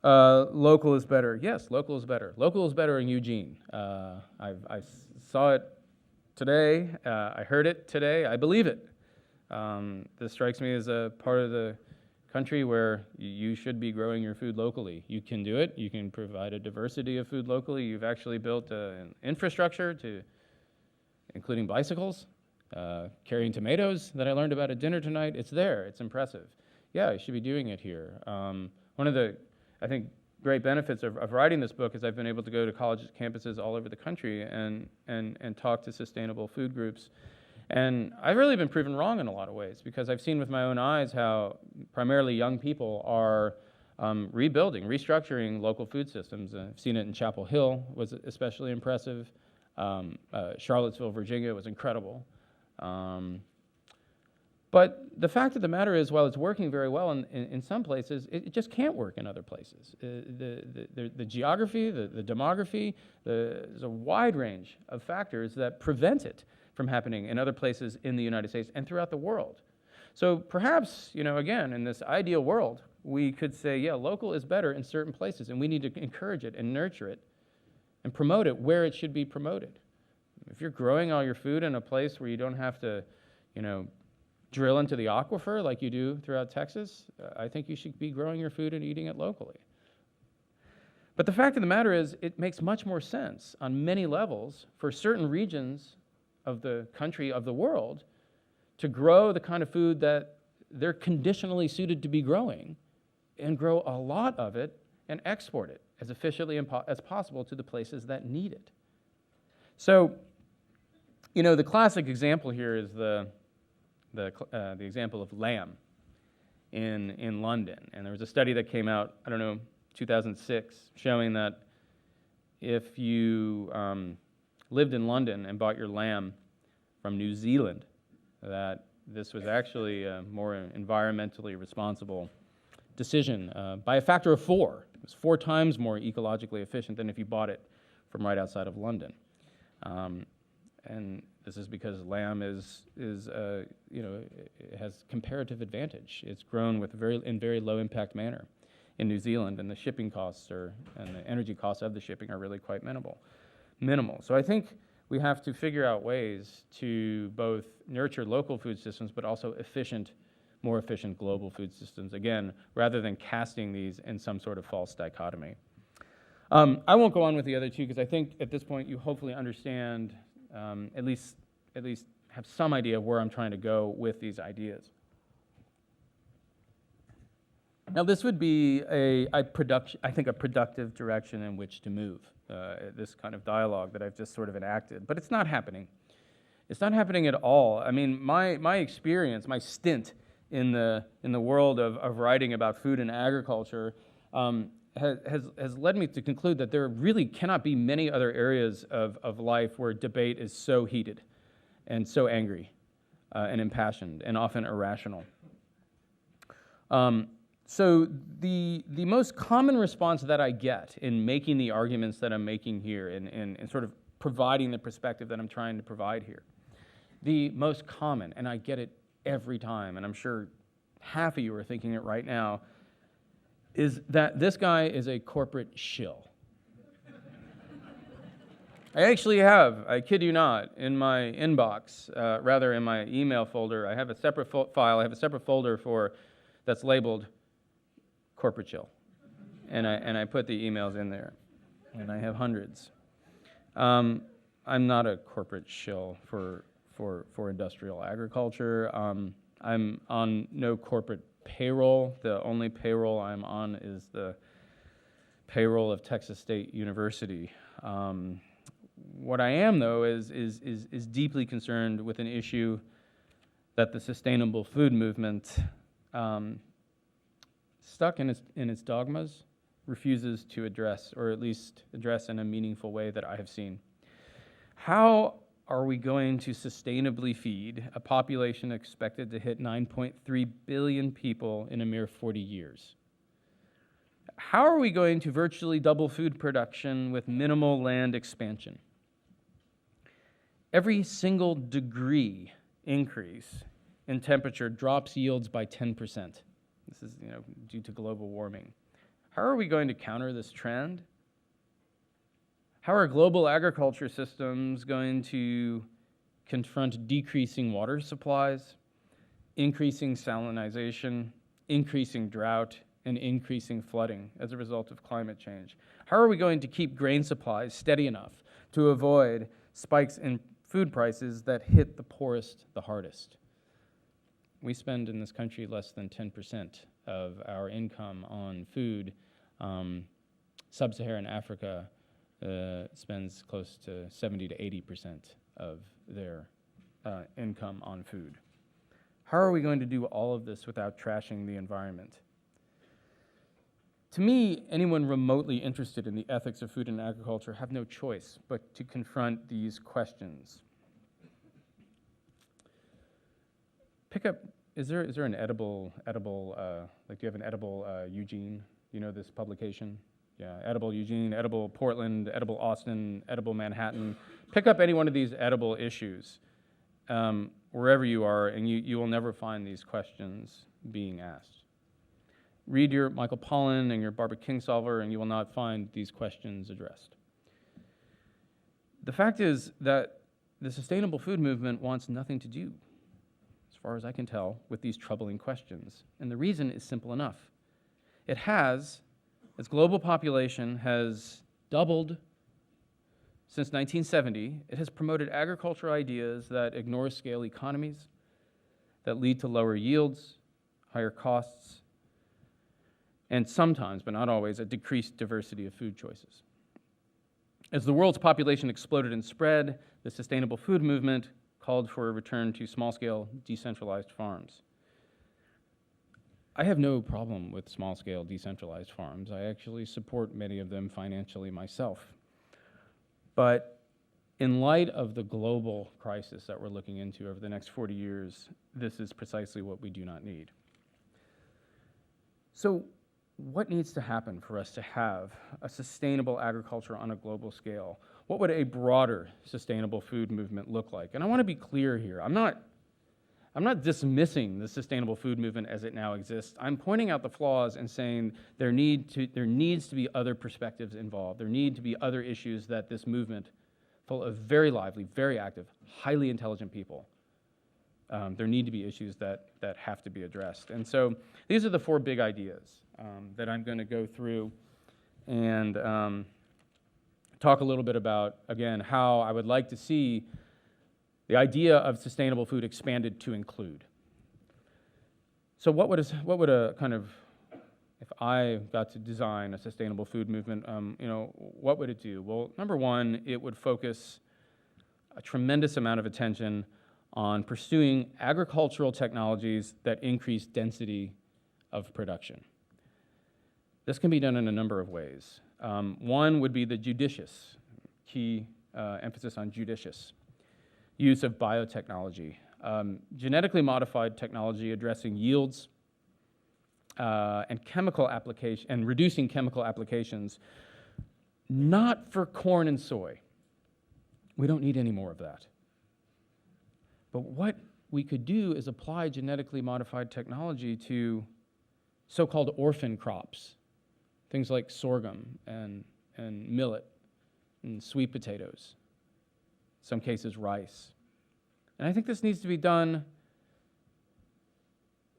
Local is better. Yes, local is better. Local is better in Eugene. I saw it today. I heard it today. I believe it. This strikes me as a part of the country where you should be growing your food locally. You can do it. You can provide a diversity of food locally. You've actually built an infrastructure including bicycles, carrying tomatoes that I learned about at dinner tonight. It's there. It's impressive. Yeah, you should be doing it here. One of the, I think, great benefits of writing this book is I've been able to go to college campuses all over the country and talk to sustainable food groups. And I've really been proven wrong in a lot of ways because I've seen with my own eyes how primarily young people are rebuilding, restructuring local food systems. I've seen it in Chapel Hill, was especially impressive. Charlottesville, Virginia was incredible. But the fact of the matter is, while it's working very well in some places, it just can't work in other places. The geography, the demography, there's a wide range of factors that prevent it from happening in other places in the United States and throughout the world. So perhaps, again, in this ideal world, we could say, yeah, local is better in certain places, and we need to encourage it and nurture it and promote it where it should be promoted. If you're growing all your food in a place where you don't have to, drill into the aquifer like you do throughout Texas, I think you should be growing your food and eating it locally. But the fact of the matter is, it makes much more sense on many levels for certain regions of the country, of the world, to grow the kind of food that they're conditionally suited to be growing, and grow a lot of it and export it as efficiently as possible to the places that need it. So, the classic example here is the example of lamb in London. And there was a study that came out, 2006, showing that if you lived in London and bought your lamb from New Zealand, that this was actually a more environmentally responsible decision by a factor of 4. It was 4 times more ecologically efficient than if you bought it from right outside of London. And this is because lamb it has comparative advantage. It's grown in very low impact manner in New Zealand, and the shipping costs and the energy costs of the shipping are really quite minimal. So I think we have to figure out ways to both nurture local food systems, but also more efficient global food systems, again, rather than casting these in some sort of false dichotomy. I won't go on with the other two, because I think at this point you hopefully understand, at least have some idea of where I'm trying to go with these ideas. Now, this would be a productive direction in which to move, this kind of dialogue that I've just sort of enacted. But it's not happening. It's not happening at all. I mean, my experience, my stint in the world of writing about food and agriculture has led me to conclude that there really cannot be many other areas of life where debate is so heated and so angry and impassioned and often irrational. So the most common response that I get in making the arguments that I'm making here and sort of providing the perspective that I'm trying to provide here, the most common, and I get it every time, and I'm sure half of you are thinking it right now, is that this guy is a corporate shill. I actually have, I kid you not, in my inbox, rather in my email folder, I have a separate file, I have a separate folder that's labeled corporate shill. And I put the emails in there, and I have hundreds. I'm not a corporate shill for industrial agriculture. I'm on no corporate payroll. The only payroll I'm on is the payroll of Texas State University. What I am, though, is deeply concerned with an issue that the sustainable food movement, stuck in its dogmas, refuses to address, or at least address in a meaningful way that I have seen. How are we going to sustainably feed a population expected to hit 9.3 billion people in a mere 40 years? How are we going to virtually double food production with minimal land expansion? Every single degree increase in temperature drops yields by 10%. This is, due to global warming. How are we going to counter this trend? How are global agriculture systems going to confront decreasing water supplies, increasing salinization, increasing drought, and increasing flooding as a result of climate change? How are we going to keep grain supplies steady enough to avoid spikes in food prices that hit the poorest the hardest? We spend in this country less than 10% of our income on food. Sub-Saharan Africa spends close to 70 to 80% of their income on food. How are we going to do all of this without trashing the environment? To me, anyone remotely interested in the ethics of food and agriculture have no choice but to confront these questions. Pick up, is there an edible, do you have an edible Eugene? You know this publication? Yeah, edible Eugene, edible Portland, edible Austin, edible Manhattan. Pick up any one of these edible issues wherever you are, and you will never find these questions being asked. Read your Michael Pollan and your Barbara Kingsolver, and you will not find these questions addressed. The fact is that the sustainable food movement wants nothing to do, as far as I can tell, with these troubling questions. And the reason is simple enough. It has As global population has doubled since 1970, it has promoted agricultural ideas that ignore scale economies, that lead to lower yields, higher costs, and sometimes, but not always, a decreased diversity of food choices. As the world's population exploded and spread, the sustainable food movement called for a return to small-scale, decentralized farms. I have no problem with small-scale, decentralized farms. I actually support many of them financially myself. But in light of the global crisis that we're looking into over the next 40 years, this is precisely what we do not need. So what needs to happen for us to have a sustainable agriculture on a global scale? What would a broader sustainable food movement look like? And I want to be clear here. I'm not dismissing the sustainable food movement as it now exists. I'm pointing out the flaws and saying there needs to be other perspectives involved. There need to be other issues that this movement, full of very lively, very active, highly intelligent people, there need to be issues that have to be addressed. And so these are the four big ideas that I'm going to go through and talk a little bit about, again, how I would like to see the idea of sustainable food expanded to include. So what would a kind of, if I got to design a sustainable food movement, what would it do? Well, number one, it would focus a tremendous amount of attention on pursuing agricultural technologies that increase density of production. This can be done in a number of ways. One would be the judicious, key emphasis on judicious use of biotechnology, genetically modified technology addressing yields and chemical application and reducing chemical applications, not for corn and soy. We don't need any more of that. But what we could do is apply genetically modified technology to so-called orphan crops, things like sorghum and millet and sweet potatoes, in some cases rice. And I think this needs to be done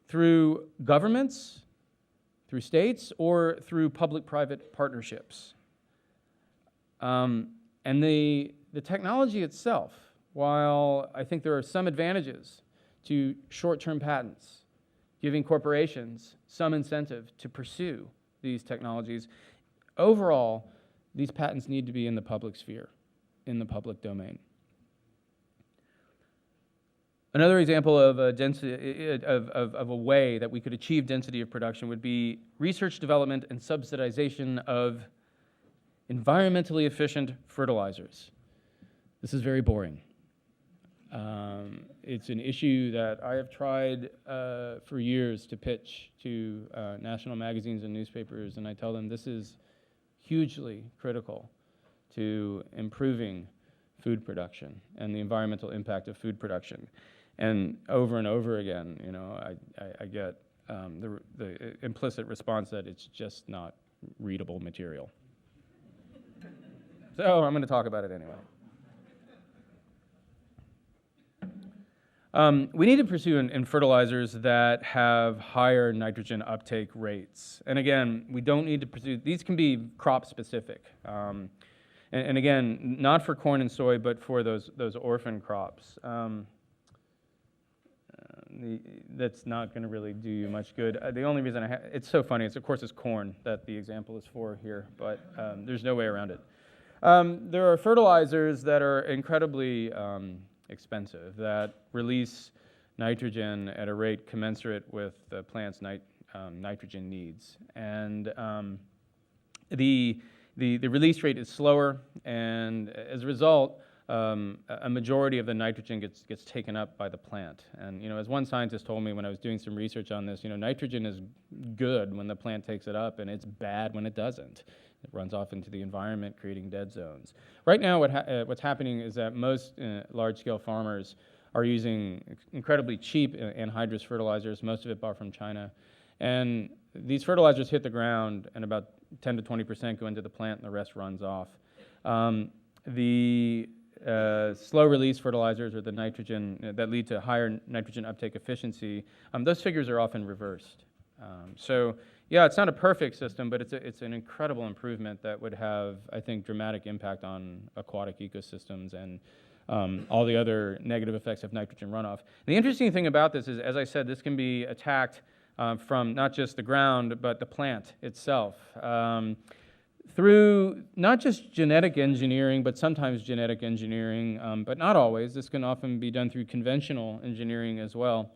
through governments, through states, or through public-private partnerships. And the technology itself, while I think there are some advantages to short-term patents, giving corporations some incentive to pursue these technologies, overall, these patents need to be in the public sphere, in the public domain. Another example of a way that we could achieve density of production would be research, development, and subsidization of environmentally efficient fertilizers. This is very boring. It's an issue that I have tried for years to pitch to national magazines and newspapers, and I tell them this is hugely critical to improving food production and the environmental impact of food production. And over again, I get the implicit response that it's just not readable material. So I'm going to talk about it anyway. We need to pursue in fertilizers that have higher nitrogen uptake rates. And again, we don't need to pursue, these can be crop specific. And again, not for corn and soy, but for those orphan crops. That's not going to really do you much good. The only reason it's so funny, of course it's corn that the example is for here, but there's no way around it. There are fertilizers that are incredibly expensive, that release nitrogen at a rate commensurate with the plant's nitrogen needs. And the release rate is slower, and as a result, a majority of the nitrogen gets taken up by the plant. And as one scientist told me when I was doing some research on this, nitrogen is good when the plant takes it up, and it's bad when it doesn't. It runs off into the environment, creating dead zones. Right now, what's happening is that most large-scale farmers are using incredibly cheap anhydrous fertilizers, most of it bought from China. And these fertilizers hit the ground, and about 10 to 20% go into the plant, and the rest runs off. The slow-release fertilizers, or the nitrogen that lead to higher nitrogen uptake efficiency, those figures are often reversed. So yeah, it's not a perfect system, but it's an incredible improvement that would have, I think, dramatic impact on aquatic ecosystems and all the other negative effects of nitrogen runoff. The interesting thing about this is, as I said, this can be attacked from not just the ground, but the plant itself. Through not just genetic engineering, but sometimes genetic engineering, but not always. This can often be done through conventional engineering as well.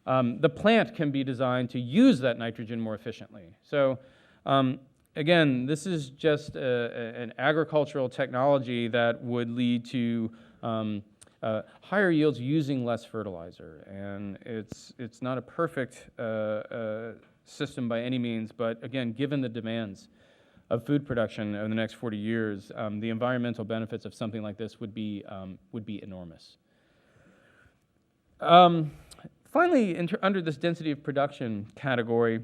The plant can be designed to use that nitrogen more efficiently. So again, this is just an agricultural technology that would lead to higher yields using less fertilizer. And it's not a perfect system by any means, but again, given the demands of food production in the next 40 years, the environmental benefits of something like this would be enormous. Finally, under this density of production category,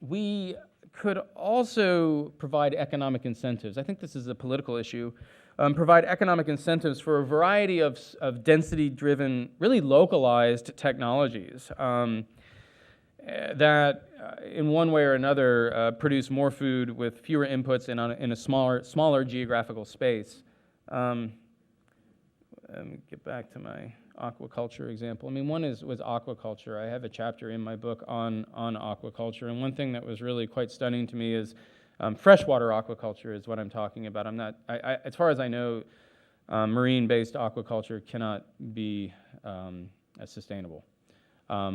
we could also provide economic incentives. I think this is a political issue. Provide economic incentives for a variety of density-driven, really localized technologies that, in one way or another, produce more food with fewer inputs in a smaller geographical space. Let me get back to my aquaculture example. I mean, one was aquaculture. I have a chapter in my book on aquaculture, and one thing that was really quite stunning to me is freshwater aquaculture is what I'm talking about. As far as I know, marine-based aquaculture cannot be as sustainable. I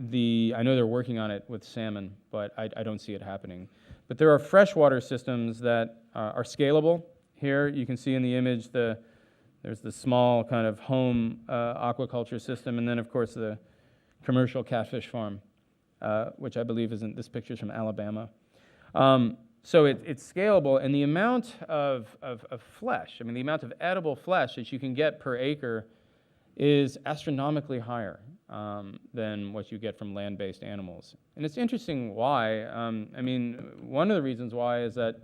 know they're working on it with salmon, but I don't see it happening. But there are freshwater systems that are scalable. Here you can see in the image there's the small kind of home aquaculture system, and then of course the commercial catfish farm, which I believe this picture's from Alabama. So it's scalable, and the amount of flesh, I mean the amount of edible flesh that you can get per acre is astronomically higher than what you get from land-based animals. And it's interesting why. I mean, one of the reasons why is that,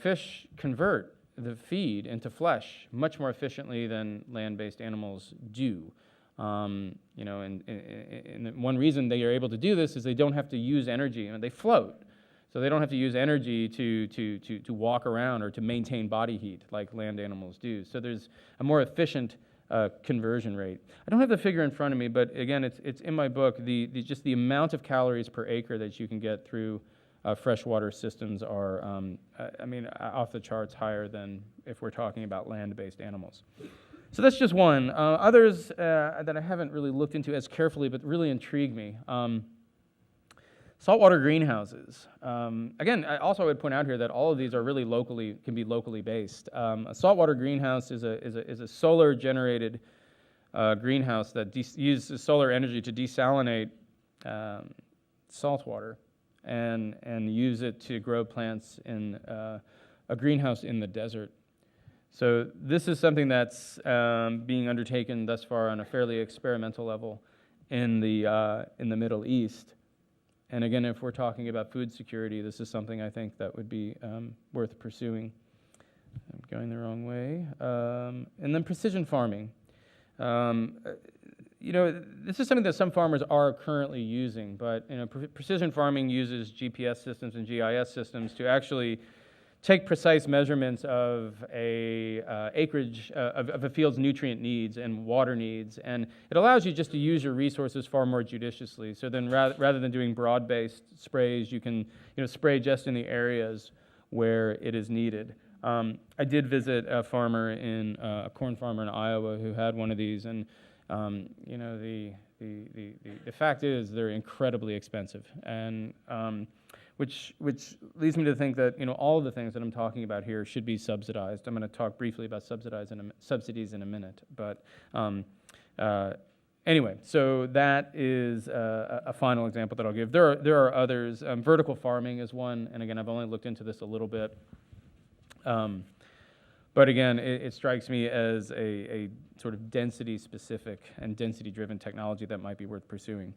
fish convert the feed into flesh much more efficiently than land-based animals do. And one reason they are able to do this is they don't have to use energy, they float. So they don't have to use energy to walk around or to maintain body heat like land animals do. So there's a more efficient conversion rate. I don't have the figure in front of me, but again, it's in my book. Just the amount of calories per acre that you can get through freshwater systems are, off the charts higher than if we're talking about land-based animals. So that's just one. Others that I haven't really looked into as carefully, but really intrigue me. Saltwater greenhouses. Again, I also would point out here that all of these are really can be locally based. A saltwater greenhouse is a solar-generated greenhouse that uses solar energy to desalinate saltwater and use it to grow plants in a greenhouse in the desert. So this is something that's being undertaken thus far on a fairly experimental level in the Middle East. And again, if we're talking about food security, this is something I think that would be worth pursuing. I'm going the wrong way. And then precision farming. This is something that some farmers are currently using, but precision farming uses GPS systems and GIS systems to actually take precise measurements of acreage of a field's nutrient needs and water needs, and it allows you just to use your resources far more judiciously. So then, rather than doing broad-based sprays, you can spray just in the areas where it is needed. I did visit a corn farmer in Iowa who had one of these, and the fact is they're incredibly expensive, and which leads me to think that all of the things that I'm talking about here should be subsidized. I'm going to talk briefly about subsidies in a minute, but anyway, so that is a final example that I'll give. There are others. Vertical farming is one, and again, I've only looked into this a little bit. But again, it strikes me as a sort of density-specific and density-driven technology that might be worth pursuing.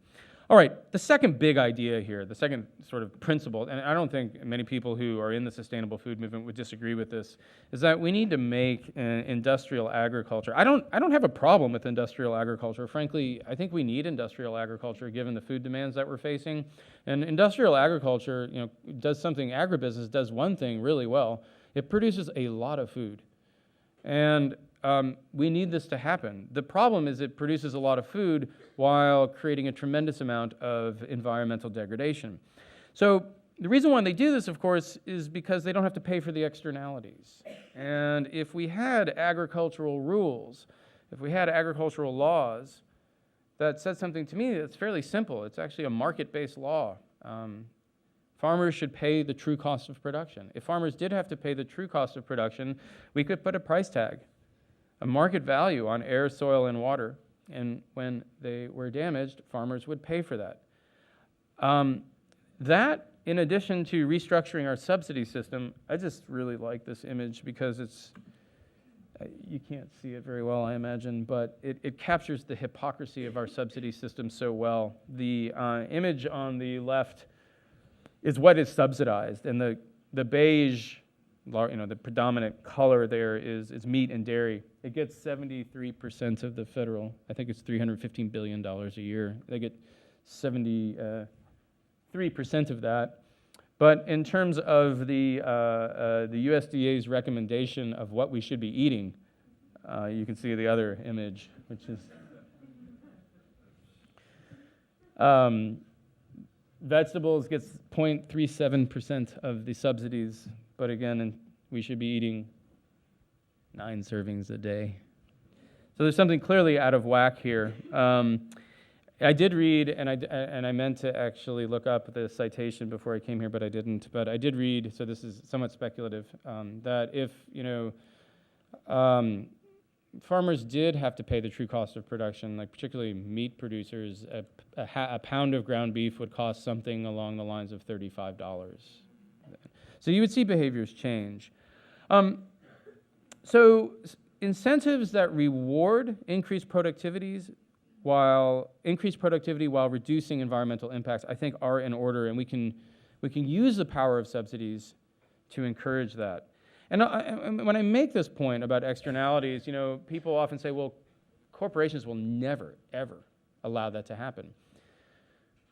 All right, the second big idea here, the second sort of principle, and I don't think many people who are in the sustainable food movement would disagree with this, is that we need to make industrial agriculture. I don't have a problem with industrial agriculture. Frankly, I think we need industrial agriculture given the food demands that we're facing. And industrial agriculture, does something, agribusiness does one thing really well. It produces a lot of food. And we need this to happen. The problem is it produces a lot of food while creating a tremendous amount of environmental degradation. So the reason why they do this, of course, is because they don't have to pay for the externalities. And if we had agricultural rules, if we had agricultural laws that said something to me that's fairly simple, it's actually a market-based law. Farmers should pay the true cost of production. If farmers did have to pay the true cost of production, we could put a price tag, a market value on air, soil, and water, and when they were damaged, farmers would pay for that. That, in addition to restructuring our subsidy system, I just really like this image because it's, you can't see it very well, I imagine, but it captures the hypocrisy of our subsidy system so well. The image on the left is what is subsidized, and the beige, the predominant color there is meat and dairy. It gets 73% of the federal, I think it's $315 billion a year. They get 73% of that. But in terms of the USDA's recommendation of what we should be eating, you can see the other image, which is vegetables gets 0.37% of the subsidies, but again, we should be eating 9 servings a day. So there's something clearly out of whack here. I did read, and I meant to actually look up the citation before I came here, but I didn't. But I did read, so this is somewhat speculative, that if farmers did have to pay the true cost of production, like particularly meat producers, a pound of ground beef would cost something along the lines of $35. So you would see behaviors change. So incentives that reward increased productivity while reducing environmental impacts, I think, are in order, and we can use the power of subsidies to encourage that. And when I make this point about externalities, people often say, well, corporations will never, ever allow that to happen.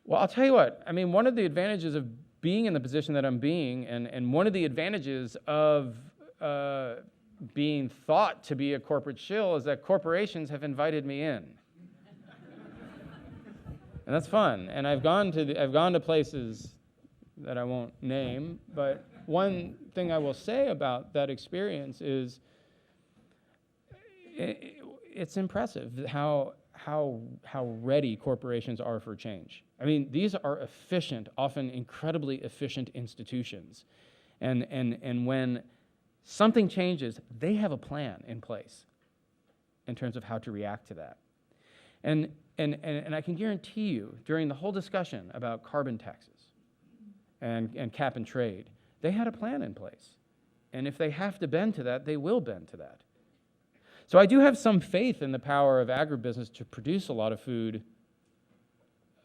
Well, I'll tell you what, one of the advantages of being in the position that I'm being, and one of the advantages of being thought to be a corporate shill is that corporations have invited me in. And that's fun. And I've gone to places that I won't name, but one thing I will say about that experience is it's impressive how ready corporations are for change. These are efficient, often incredibly efficient institutions. And when something changes, they have a plan in place in terms of how to react to that. And I can guarantee you, during the whole discussion about carbon taxes and cap and trade, they had a plan in place. And if they have to bend to that, they will bend to that. So I do have some faith in the power of agribusiness to produce a lot of food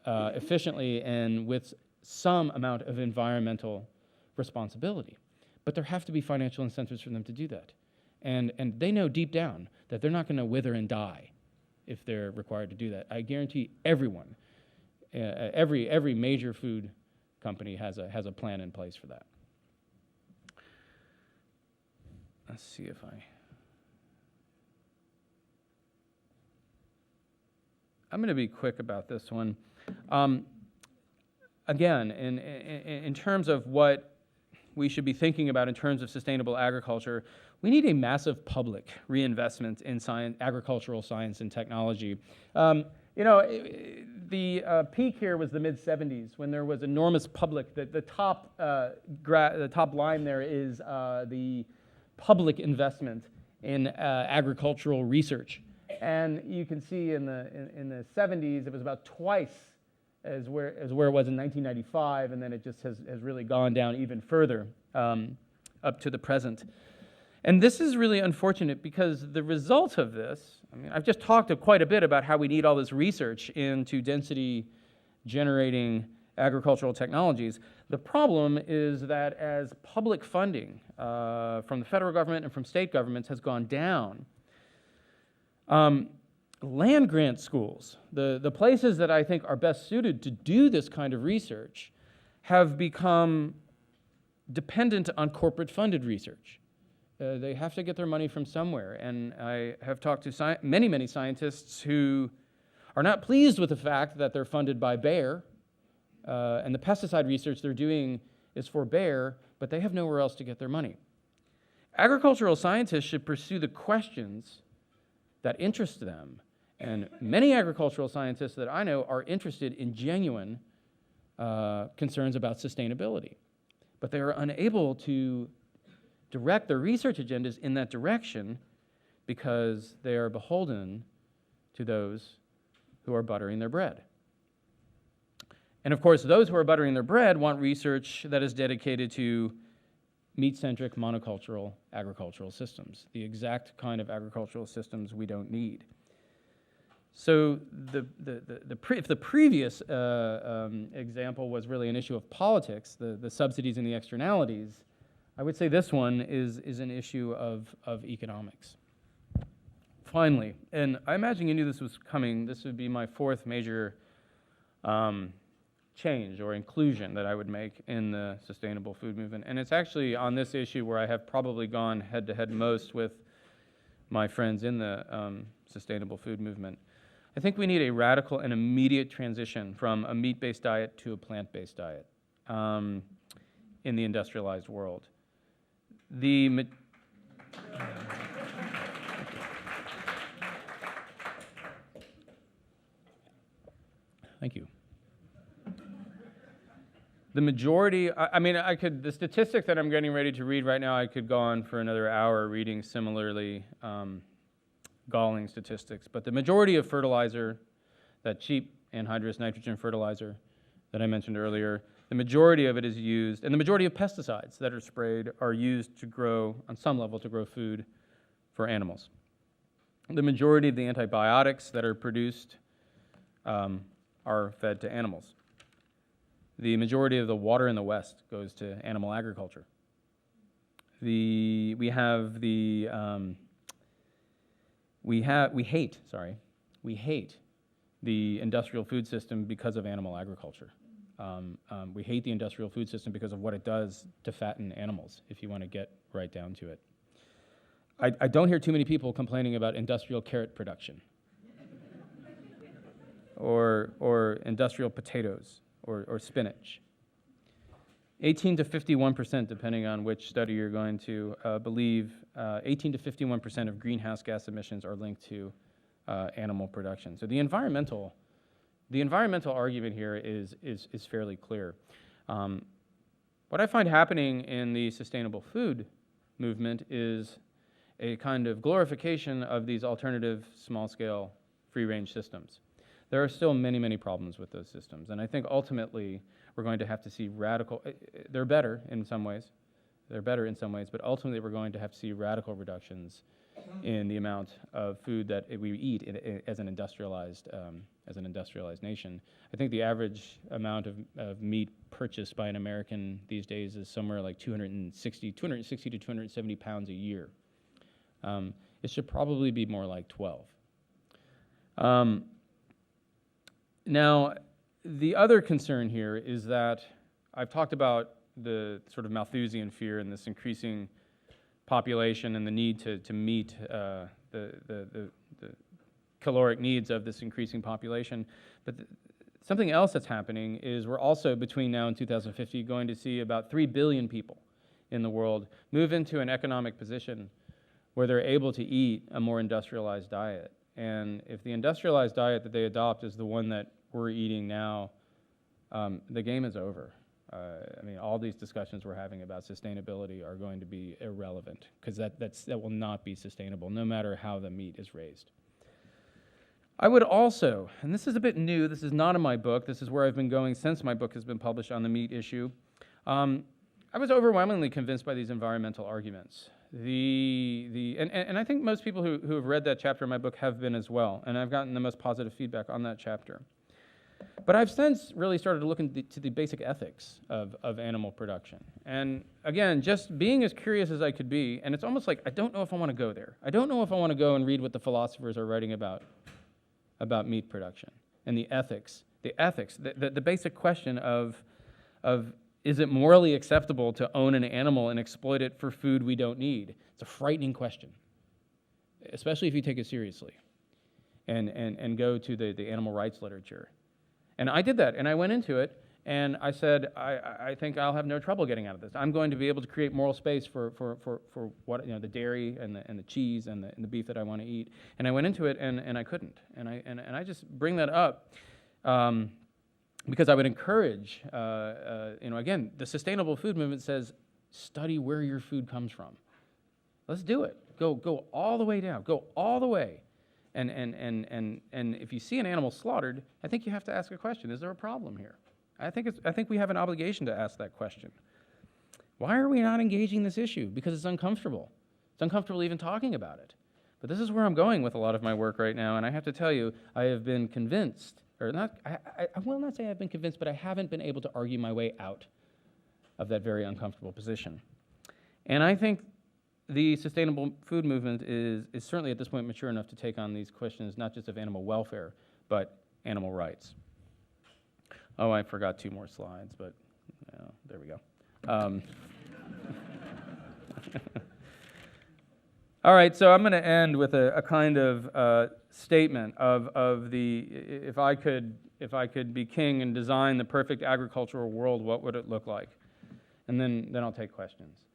efficiently and with some amount of environmental responsibility. But there have to be financial incentives for them to do that. And they know deep down that they're not going to wither and die if they're required to do that. I guarantee everyone, every major food company has a plan in place for that. Let's see if I'm going to be quick about this one. Again, in terms of what we should be thinking about in terms of sustainable agriculture, we need a massive public reinvestment in agricultural science and technology. The peak here was the mid-'70s when there was enormous public. The top line there is the public investment in agricultural research, and you can see in the 70s it was about twice as where it was in 1995, and then it just has really gone down even further up to the present. And this is really unfortunate because the result of this, I've just talked quite a bit about how we need all this research into density generating agricultural technologies. The problem is that as public funding from the federal government and from state governments has gone down, land grant schools, the places that I think are best suited to do this kind of research, have become dependent on corporate funded research. They have to get their money from somewhere, and I have talked to many scientists who are not pleased with the fact that they're funded by Bayer, and the pesticide research they're doing is for Bayer, but they have nowhere else to get their money. Agricultural scientists should pursue the questions that interest them, and many agricultural scientists that I know are interested in genuine concerns about sustainability, but they are unable to direct their research agendas in that direction because they are beholden to those who are buttering their bread. And of course, those who are buttering their bread want research that is dedicated to meat-centric monocultural agricultural systems, the exact kind of agricultural systems we don't need. So if the previous example was really an issue of politics, the subsidies and the externalities, I would say this one is an issue of economics. Finally, and I imagine you knew this was coming, this would be my fourth major change or inclusion that I would make in the sustainable food movement. And it's actually on this issue where I have probably gone head-to-head most with my friends in the sustainable food movement. I think we need a radical and immediate transition from a meat-based diet to a plant-based diet in the industrialized world. Thank you. The majority, the statistic that I'm getting ready to read right now, I could go on for another hour reading similarly galling statistics, but the majority of fertilizer, that cheap anhydrous nitrogen fertilizer that I mentioned earlier, the majority of it is used, and the majority of pesticides that are sprayed are used to grow, on some level, to grow food for animals. The majority of the antibiotics that are produced are fed to animals. The majority of the water in the West goes to animal agriculture. We hate the industrial food system because of animal agriculture. We hate the industrial food system because of what it does to fatten animals, if you want to get right down to it. I don't hear too many people complaining about industrial carrot production or industrial potatoes or spinach. 18 to 51%, depending on which study you're going to believe, 18 to 51% of greenhouse gas emissions are linked to animal production. So the environmental argument here is fairly clear. What I find happening in the sustainable food movement is a kind of glorification of these alternative small-scale free-range systems. There are still many problems with those systems, and I think ultimately we're going to have to see radical, they're better in some ways, but ultimately we're going to have to see radical reductions in the amount of food that we eat as an industrialized nation. I think the average amount of meat purchased by an American these days is somewhere like 260 to 270 pounds a year. It should probably be more like 12. Now, the other concern here is that I've talked about the sort of Malthusian fear and this increasing population and the need to meet the caloric needs of this increasing population. But something else that's happening is we're also, between now and 2050, going to see about 3 billion people in the world move into an economic position where they're able to eat a more industrialized diet. And if the industrialized diet that they adopt is the one that we're eating now, the game is over. All these discussions we're having about sustainability are going to be irrelevant because that will not be sustainable, no matter how the meat is raised. I would also, and this is a bit new, this is not in my book, this is where I've been going since my book has been published on the meat issue. I was overwhelmingly convinced by these environmental arguments. And I think most people who have read that chapter in my book have been as well, and I've gotten the most positive feedback on that chapter. But I've since really started to look into the basic ethics of animal production. And again, just being as curious as I could be, and it's almost like I don't know if I want to go there. I don't know if I want to go and read what the philosophers are writing about meat production and the ethics. The basic question of is it morally acceptable to own an animal and exploit it for food we don't need? It's a frightening question, especially if you take it seriously and go to the animal rights literature. And I did that, and I went into it, and I said, I think I'll have no trouble getting out of this. I'm going to be able to create moral space for what, the dairy and the cheese and the beef that I want to eat. And I went into it, and I couldn't. And I just bring that up because I would encourage, again, the sustainable food movement says, study where your food comes from. Let's do it. Go all the way down. Go all the way. And if you see an animal slaughtered, I think you have to ask a question: is there a problem here? I think we have an obligation to ask that question. Why are we not engaging this issue? Because it's uncomfortable. It's uncomfortable even talking about it. But this is where I'm going with a lot of my work right now, and I have to tell you, I have been convinced, or not. I will not say I've been convinced, but I haven't been able to argue my way out of that very uncomfortable position. And I think the sustainable food movement is certainly at this point mature enough to take on these questions, not just of animal welfare, but animal rights. Oh, I forgot 2 more slides, but there we go. All right, so I'm going to end with a kind of statement of the if I could be king and design the perfect agricultural world, what would it look like? And then I'll take questions.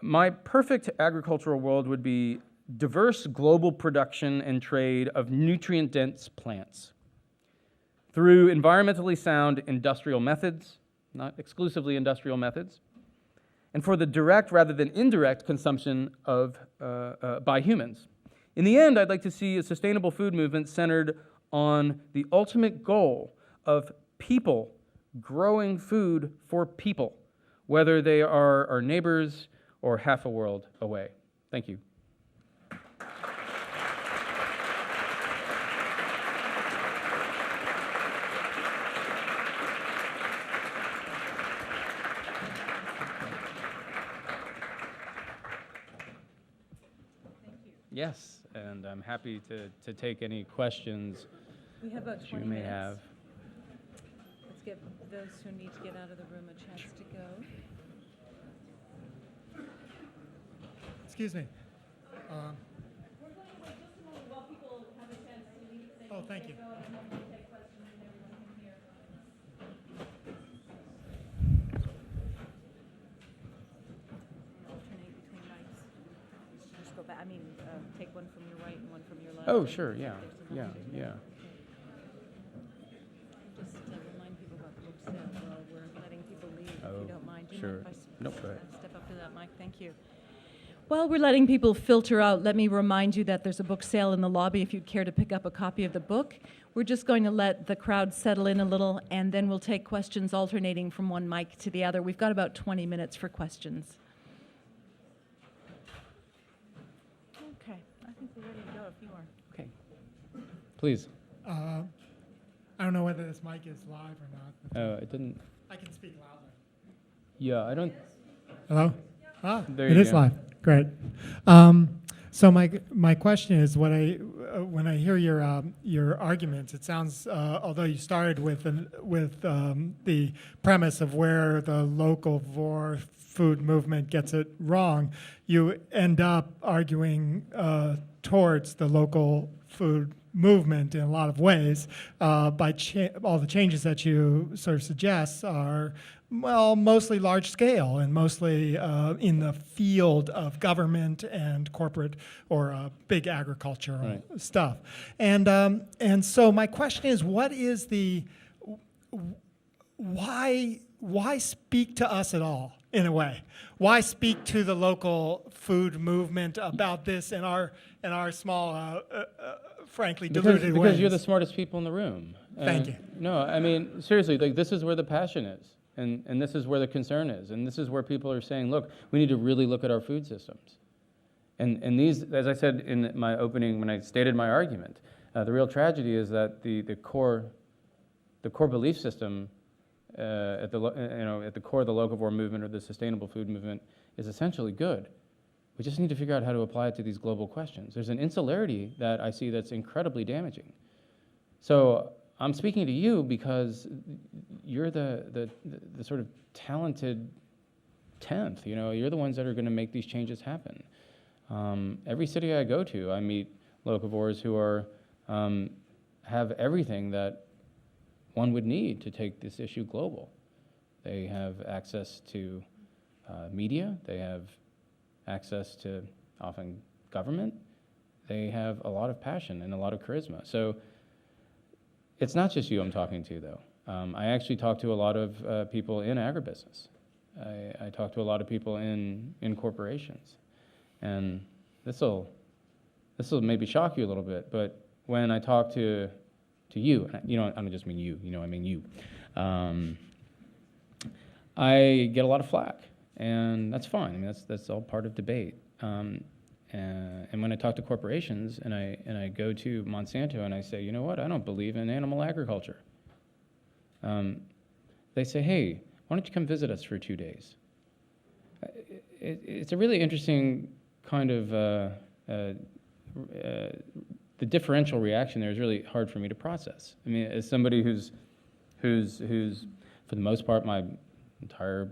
My perfect agricultural world would be diverse global production and trade of nutrient-dense plants through environmentally sound industrial methods, not exclusively industrial methods, and for the direct rather than indirect consumption by humans. In the end, I'd like to see a sustainable food movement centered on the ultimate goal of people growing food for people, whether they are our neighbors or half a world away. Thank you. Yes, and I'm happy to take any questions We have about that you 20 may minutes. have. Let's give those who need to get out of the room a chance to go. Excuse me. We're going to wait just a moment while people have a chance to leave. Oh, thank you. Go, and then we'll take questions and everyone can hear. Alternate between mics. Just go back. Take one from your right and one from your left. Oh, sure, yeah, There's yeah. Just remind people about the book sale while we're letting people leave, if Oh, you don't mind. Do you sure. mind if I Nope, go ahead. step up to that mic? Thank you. While we're letting people filter out, let me remind you that there's a book sale in the lobby if you'd care to pick up a copy of the book. We're just going to let the crowd settle in a little, and then we'll take questions alternating from one mic to the other. We've got about 20 minutes for questions. Okay, I think we're ready to go if you are. Okay. Please. I don't know whether this mic is live or not. But It didn't. I can speak loudly. Yeah, I don't. Hello? Ah, There it you is go. live. Great. So my question is, when I hear your arguments, it sounds, although you started with the premise of where the Locavore food movement gets it wrong, you end up arguing towards the local food movement in a lot of ways. All the changes that you sort of suggest are, well, mostly large scale and mostly in the field of government and corporate or big agricultural stuff. And so my question is, what is why speak to us at all, in a way? Why speak to the local food movement about this in our small, frankly, diluted ways? Because you're the smartest people in the room. Thank you. No, I mean, seriously, this is where the passion is. And this is where the concern is. And this is where people are saying, look, we need to really look at our food systems. And these, as I said in my opening when I stated my argument, the real tragedy is that the core the core belief system at the core of the locavore movement or the sustainable food movement is essentially good. We just need to figure out how to apply it to these global questions. There's an insularity that I see that's incredibly damaging. So I'm speaking to you because you're the sort of talented 10th. You're the ones that are going to make these changes happen. Every city I go to, I meet locavores who are have everything that one would need to take this issue global. They have access to media. They have access to often government. They have a lot of passion and a lot of charisma. So it's not just you I'm talking to, though. I actually talk to a lot of people in agribusiness. I talk to a lot of people in corporations. And this will maybe shock you a little bit, but when I talk to you, I don't just mean you, I mean you, I get a lot of flack, and that's fine. I mean, that's all part of debate. And when I talk to corporations and I go to Monsanto and I say, you know what, I don't believe in animal agriculture. They say, hey, why don't you come visit us for 2 days? It's a really interesting kind of, the differential reaction there is really hard for me to process. I mean, as somebody who's for the most part, my entire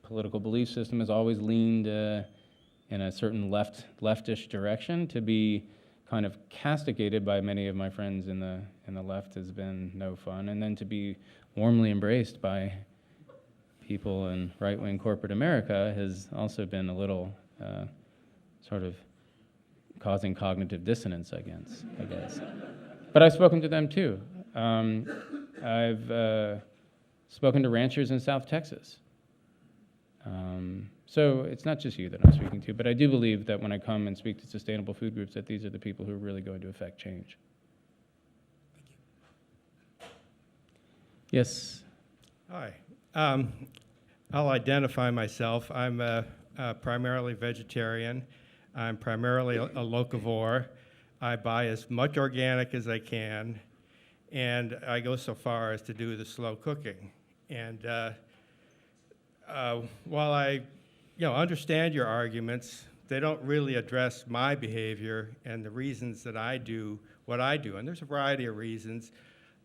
political belief system has always leaned in a certain leftish direction. To be kind of castigated by many of my friends in the left has been no fun, and then to be warmly embraced by people in right-wing corporate America has also been a little sort of causing cognitive dissonance, I guess. But I've spoken to them too. I've spoken to ranchers in South Texas. So it's not just you that I'm speaking to, but I do believe that when I come and speak to sustainable food groups, that these are the people who are really going to affect change. Thank you. Yes? Hi. I'll identify myself. I'm primarily vegetarian. I'm primarily a locavore. I buy as much organic as I can, and I go so far as to do the slow cooking. And while I understand your arguments, they don't really address my behavior and the reasons that I do what I do. And there's a variety of reasons.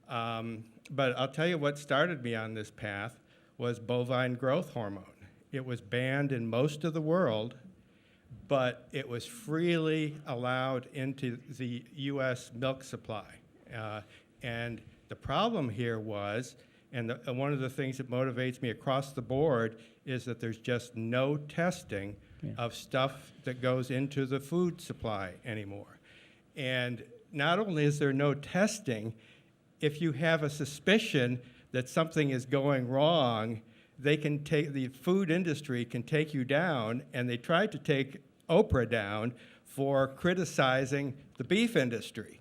But I'll tell you what started me on this path was bovine growth hormone. It was banned in most of the world, but it was freely allowed into the U.S. milk supply. And the problem here was, and one of the things that motivates me across the board is that there's just no testing of stuff that goes into the food supply anymore. And not only is there no testing, if you have a suspicion that something is going wrong, the food industry can take you down, and they tried to take Oprah down for criticizing the beef industry.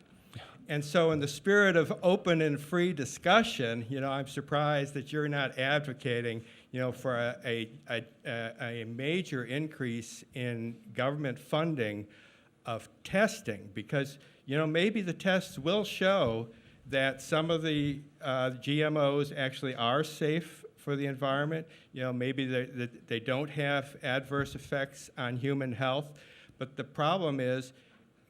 And so in the spirit of open and free discussion, I'm surprised that you're not advocating, for a major increase in government funding of testing, because, maybe the tests will show that some of the GMOs actually are safe for the environment. Maybe they don't have adverse effects on human health. But the problem is,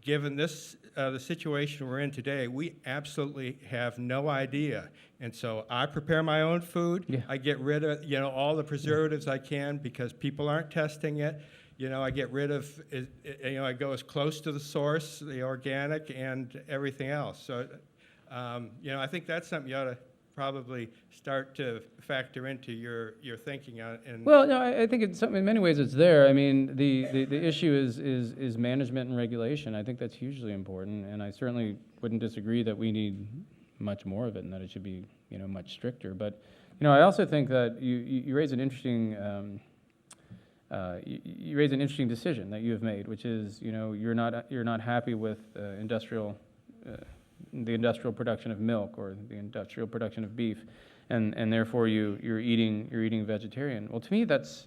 given this, the situation we're in today, we absolutely have no idea. And so I prepare my own food. Yeah. I get rid of, all the preservatives I can because people aren't testing it. I get rid of, I go as close to the source, the organic, and everything else. So, I think that's something you ought to probably start to factor into your thinking on. Well, no, I think it's something, in many ways it's there. I mean, the issue is management and regulation. I think that's hugely important, and I certainly wouldn't disagree that we need much more of it and that it should be, much stricter. But, I also think that you raise an interesting you raise an interesting decision that you have made, which is, you're not happy with the industrial production of milk or the industrial production of beef, and therefore you're eating vegetarian. Well, to me, that's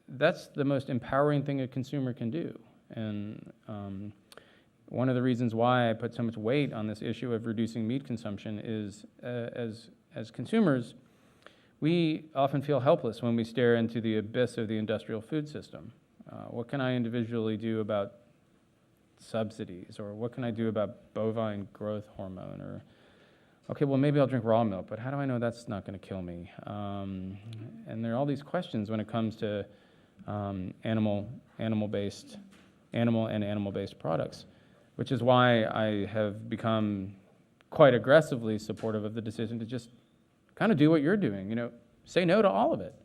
the most empowering thing a consumer can do. And one of the reasons why I put so much weight on this issue of reducing meat consumption is, as consumers, we often feel helpless when we stare into the abyss of the industrial food system. What can I individually do about subsidies, or what can I do about bovine growth hormone, or okay, well, maybe I'll drink raw milk, but how do I know that's not going to kill me? And there are all these questions when it comes to animal and animal-based products, which is why I have become quite aggressively supportive of the decision to just kind of do what you're doing, say no to all of it.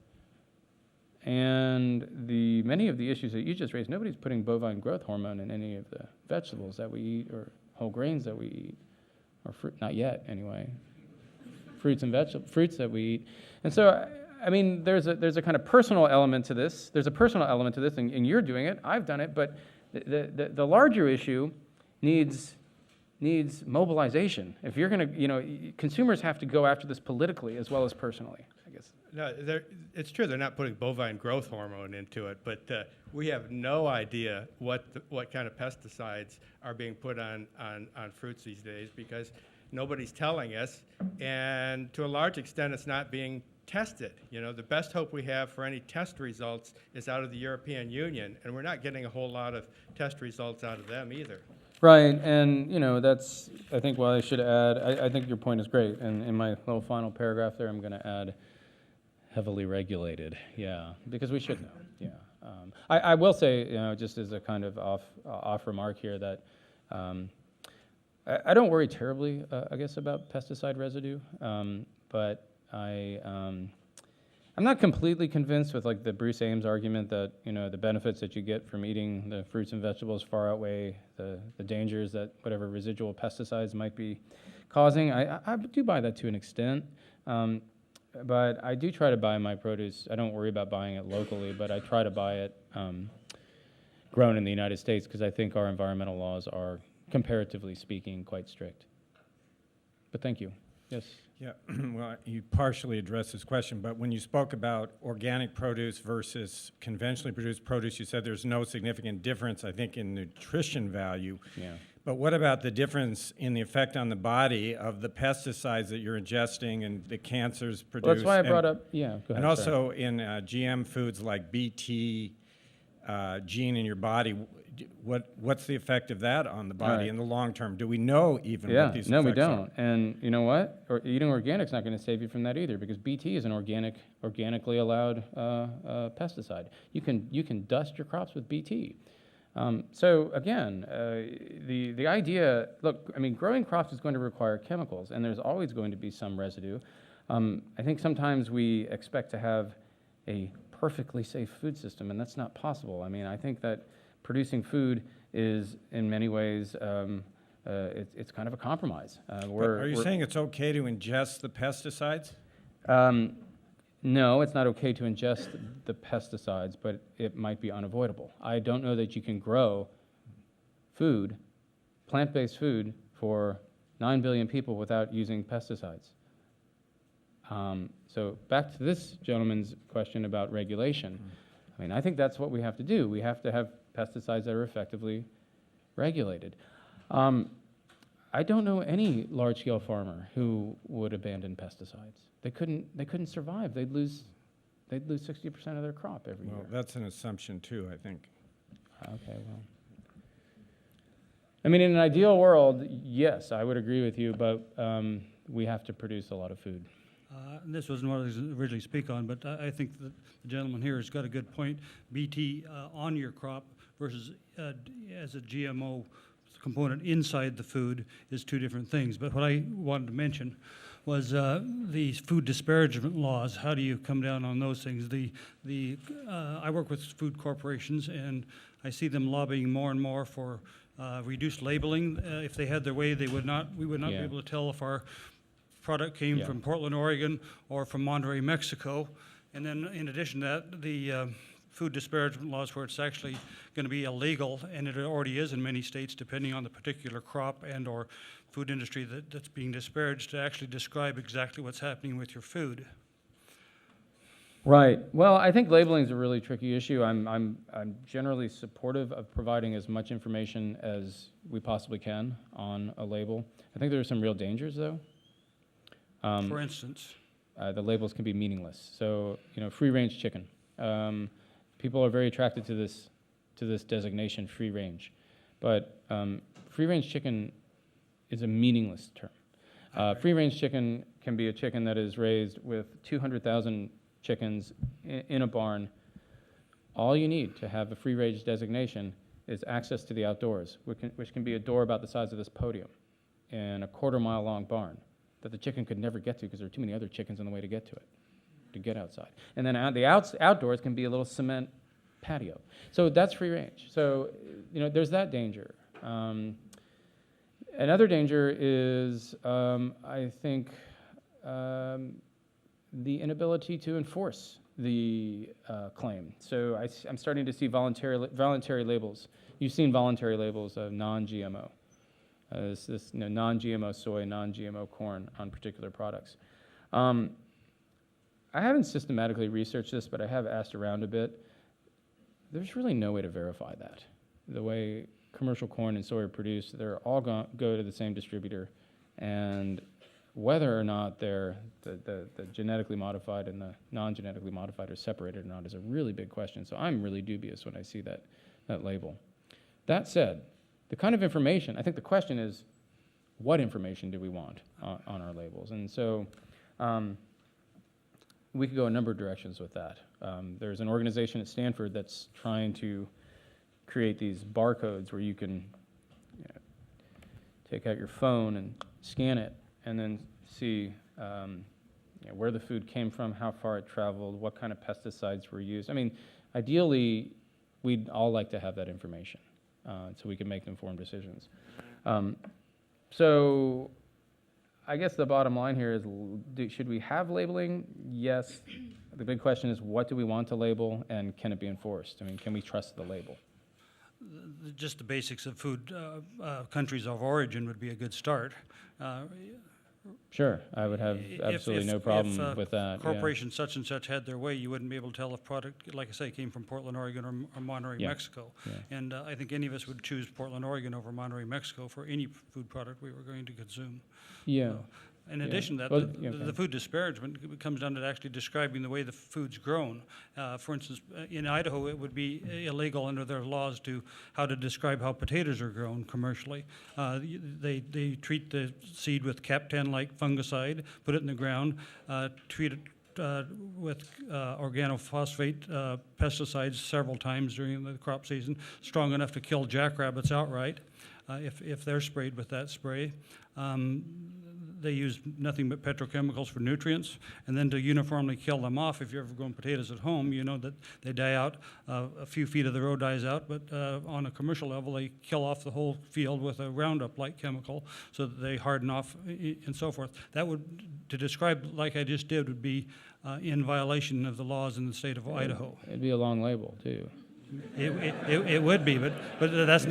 And many of the issues that you just raised, nobody's putting bovine growth hormone in any of the vegetables that we eat or whole grains that we eat, or fruit, not yet anyway, fruits that we eat. And so, I mean, there's a kind of personal element to this. There's a personal element to this, and you're doing it, I've done it, but the larger issue needs mobilization. If you're going to, consumers have to go after this politically as well as personally, I guess. No, it's true they're not putting bovine growth hormone into it, but we have no idea what kind of pesticides are being put on fruits these days, because nobody's telling us, and to a large extent it's not being tested. The best hope we have for any test results is out of the European Union, and we're not getting a whole lot of test results out of them either. Right, and that's, I think, what I should add. I think your point is great, and in my little final paragraph there, I'm going to add heavily regulated, because we should know, I will say, just as a kind of off remark here, that I don't worry terribly, I guess, about pesticide residue, but I'm not completely convinced with like the Bruce Ames argument that the benefits that you get from eating the fruits and vegetables far outweigh the dangers that whatever residual pesticides might be causing. I do buy that to an extent, but I do try to buy my produce. I don't worry about buying it locally, but I try to buy it grown in the United States, because I think our environmental laws are, comparatively speaking, quite strict. But thank you. Yes. Yeah, well, you partially addressed this question, but when you spoke about organic produce versus conventionally produced produce, you said there's no significant difference, I think, in nutrition value. Yeah. But what about the difference in the effect on the body of the pesticides that you're ingesting and the cancers produced? Well, that's why I brought up, go ahead. And also in GM foods like BT gene in your body, what's the effect of that on the body in the long term? Do we know even what these effects are? No, we don't. And you know what? Eating organic is not going to save you from that either, because BT is an organically allowed pesticide. You can dust your crops with BT. So again, the idea, look, I mean, growing crops is going to require chemicals, and there's always going to be some residue. I think sometimes we expect to have a perfectly safe food system, and that's not possible. I mean, I think that producing food is, in many ways, it's kind of a compromise. Are you saying it's okay to ingest the pesticides? No, it's not okay to ingest the pesticides, but it might be unavoidable. I don't know that you can grow food, plant-based food, for 9 billion people without using pesticides. So back to this gentleman's question about regulation. I mean, I think that's what we have to do. We have to have pesticides that are effectively regulated. I don't know any large-scale farmer who would abandon pesticides. They couldn't survive. They'd lose 60% of their crop every year. Well, that's an assumption too, I think. Okay, well. I mean, in an ideal world, yes, I would agree with you, but we have to produce a lot of food. This wasn't what I was originally speak on, but I think that the gentleman here has got a good point. BT on your crop versus as a GMO component inside the food is two different things. But what I wanted to mention was the food disparagement laws. How do you come down on those things? I work with food corporations, and I see them lobbying more and more for reduced labeling. If they had their way, we would not be able to tell if our product came from Portland, Oregon, or from Monterrey, Mexico. And then in addition to that, the food disparagement laws, where it's actually going to be illegal, and it already is in many states, depending on the particular crop and or food industry that's being disparaged, to actually describe exactly what's happening with your food. Right. Well, I think labeling is a really tricky issue. I'm generally supportive of providing as much information as we possibly can on a label. I think there are some real dangers, though. For instance? The labels can be meaningless. So, free-range chicken. People are very attracted to this designation, free-range, but free-range chicken is a meaningless term. Free-range chicken can be a chicken that is raised with 200,000 chickens in a barn. All you need to have a free-range designation is access to the outdoors, which can be a door about the size of this podium in a quarter-mile-long barn that the chicken could never get to because there are too many other chickens on the way to get to it, to get outside. And then the outdoors can be a little cement patio. So that's free-range. So, there's that danger. Another danger is, I think, the inability to enforce the claim. So I'm starting to see voluntary labels. You've seen voluntary labels of non-GMO. Non-GMO soy, non-GMO corn on particular products. I haven't systematically researched this, but I have asked around a bit. There's really no way to verify that. The way commercial corn and soy are produced, they're all go to the same distributor, and whether or not they're the genetically modified and the non-genetically modified are separated or not is a really big question. So I'm really dubious when I see that label. That said, the kind of information, I think the question is, what information do we want on our labels? And so we could go a number of directions with that. There's an organization at Stanford that's trying to create these barcodes where you can take out your phone and scan it and then see where the food came from, how far it traveled, what kind of pesticides were used. I mean, ideally, we'd all like to have that information so we can make informed decisions. So I guess the bottom line here is, should we have labeling? Yes. The big question is, what do we want to label, and can it be enforced? I mean, can we trust the label? Just the basics of food countries of origin would be a good start. Sure, I would have absolutely no problem with that. Corporation such and such had their way, you wouldn't be able to tell if product, like I say, came from Portland, Oregon, or Monterey, Mexico. Yeah. And I think any of us would choose Portland, Oregon over Monterey, Mexico for any food product we were going to consume. Yeah. In addition to that, the food disparagement comes down to actually describing the way the food's grown. For instance, in Idaho, it would be illegal under their laws how to describe how potatoes are grown commercially. They treat the seed with Cap-10-like fungicide, put it in the ground, treat it with organophosphate pesticides several times during the crop season, strong enough to kill jackrabbits outright if they're sprayed with that spray. They use nothing but petrochemicals for nutrients, and then to uniformly kill them off, if you're ever growing potatoes at home, you know that they die out, a few feet of the row dies out, but on a commercial level, they kill off the whole field with a Roundup-like chemical so that they harden off and so forth. That would, to describe like I just did, would be in violation of the laws in the state of Idaho. It'd be a long label, too. It would be, but that's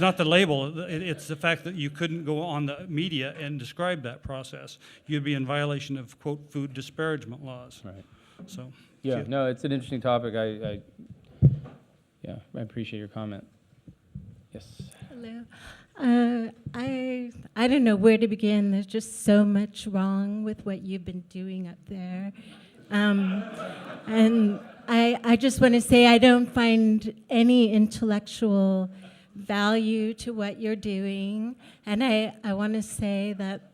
not the label. It's the fact that you couldn't go on the media and describe that process. You'd be in violation of, quote, food disparagement laws. Right. So. Yeah, no, it's an interesting topic. I appreciate your comment. Yes. Hello. I don't know where to begin. There's just so much wrong with what you've been doing up there. And I just want to say I don't find any intellectual value to what you're doing. And I want to say that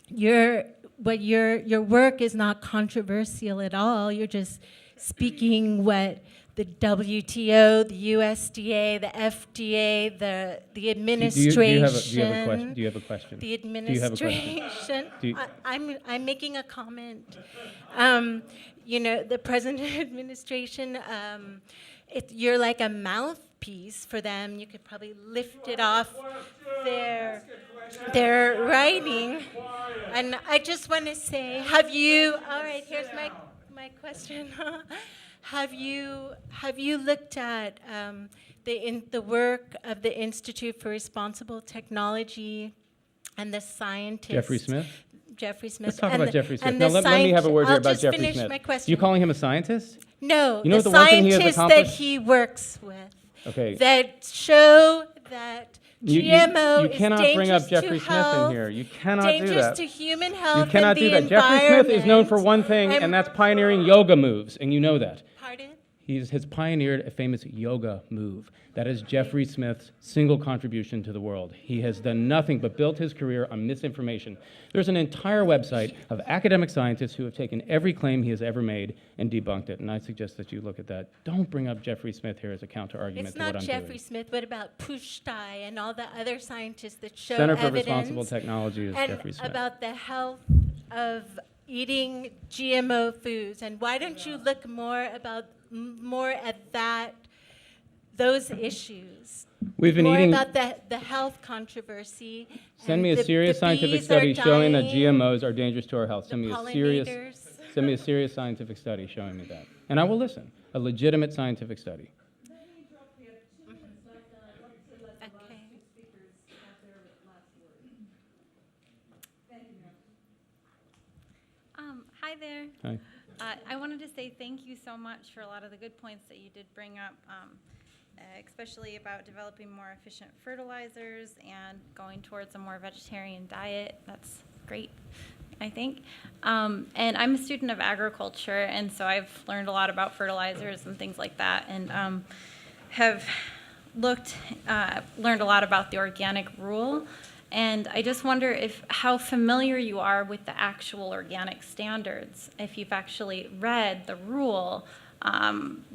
your work is not controversial at all. You're just speaking what the WTO, the USDA, the FDA, the administration. Do you have a question? The administration. I'm making a comment. The present administration, you're like a mouthpiece for them. You could probably lift it off their writing. And I just want to say, all right, here's my question. Have you looked at the work of the Institute for Responsible Technology and the scientists? Jeffrey Smith? Jeffrey Smith. Let's talk and about the- Jeffrey Smith. and Now, the let me have a word here I'll about just Jeffrey finish Smith. my question. You calling him a scientist? No, You know the the one thing he has scientists that accomplished? he works with Okay. that show that GMO you cannot is bring dangerous up Jeffrey to Smith health, in here. You cannot do dangerous that. to human health You cannot and do the that. Jeffrey Smith is known for one environment. thing, and that's pioneering yoga moves, and you know that. Pardon? He has pioneered a famous yoga move. That is Jeffrey Smith's single contribution to the world. He has done nothing but built his career on misinformation. There's an entire website of academic scientists who have taken every claim he has ever made and debunked it, and I suggest that you look at that. Don't bring up Jeffrey Smith here as a counter-argument It's to what not I'm Jeffrey doing. Smith. What about Pushtai and all the other scientists that show Center for evidence Responsible Technology is and Jeffrey Smith. about the health of eating GMO foods? And why don't you look more at those issues? We've been more eating. about the health controversy. Send and me a the serious scientific bees study are showing that dying, GMOs are dangerous to our health. the Send me pollinators. a serious scientific study showing me that, and I will listen. A legitimate scientific study. Okay. Hi there. Hi. I wanted to say thank you so much for a lot of the good points that you did bring up, especially about developing more efficient fertilizers and going towards a more vegetarian diet. That's great, I think. And I'm a student of agriculture, and so I've learned a lot about fertilizers and things like that, and have learned a lot about the organic rule. And I just wonder how familiar you are with the actual organic standards, if you've actually read the rule,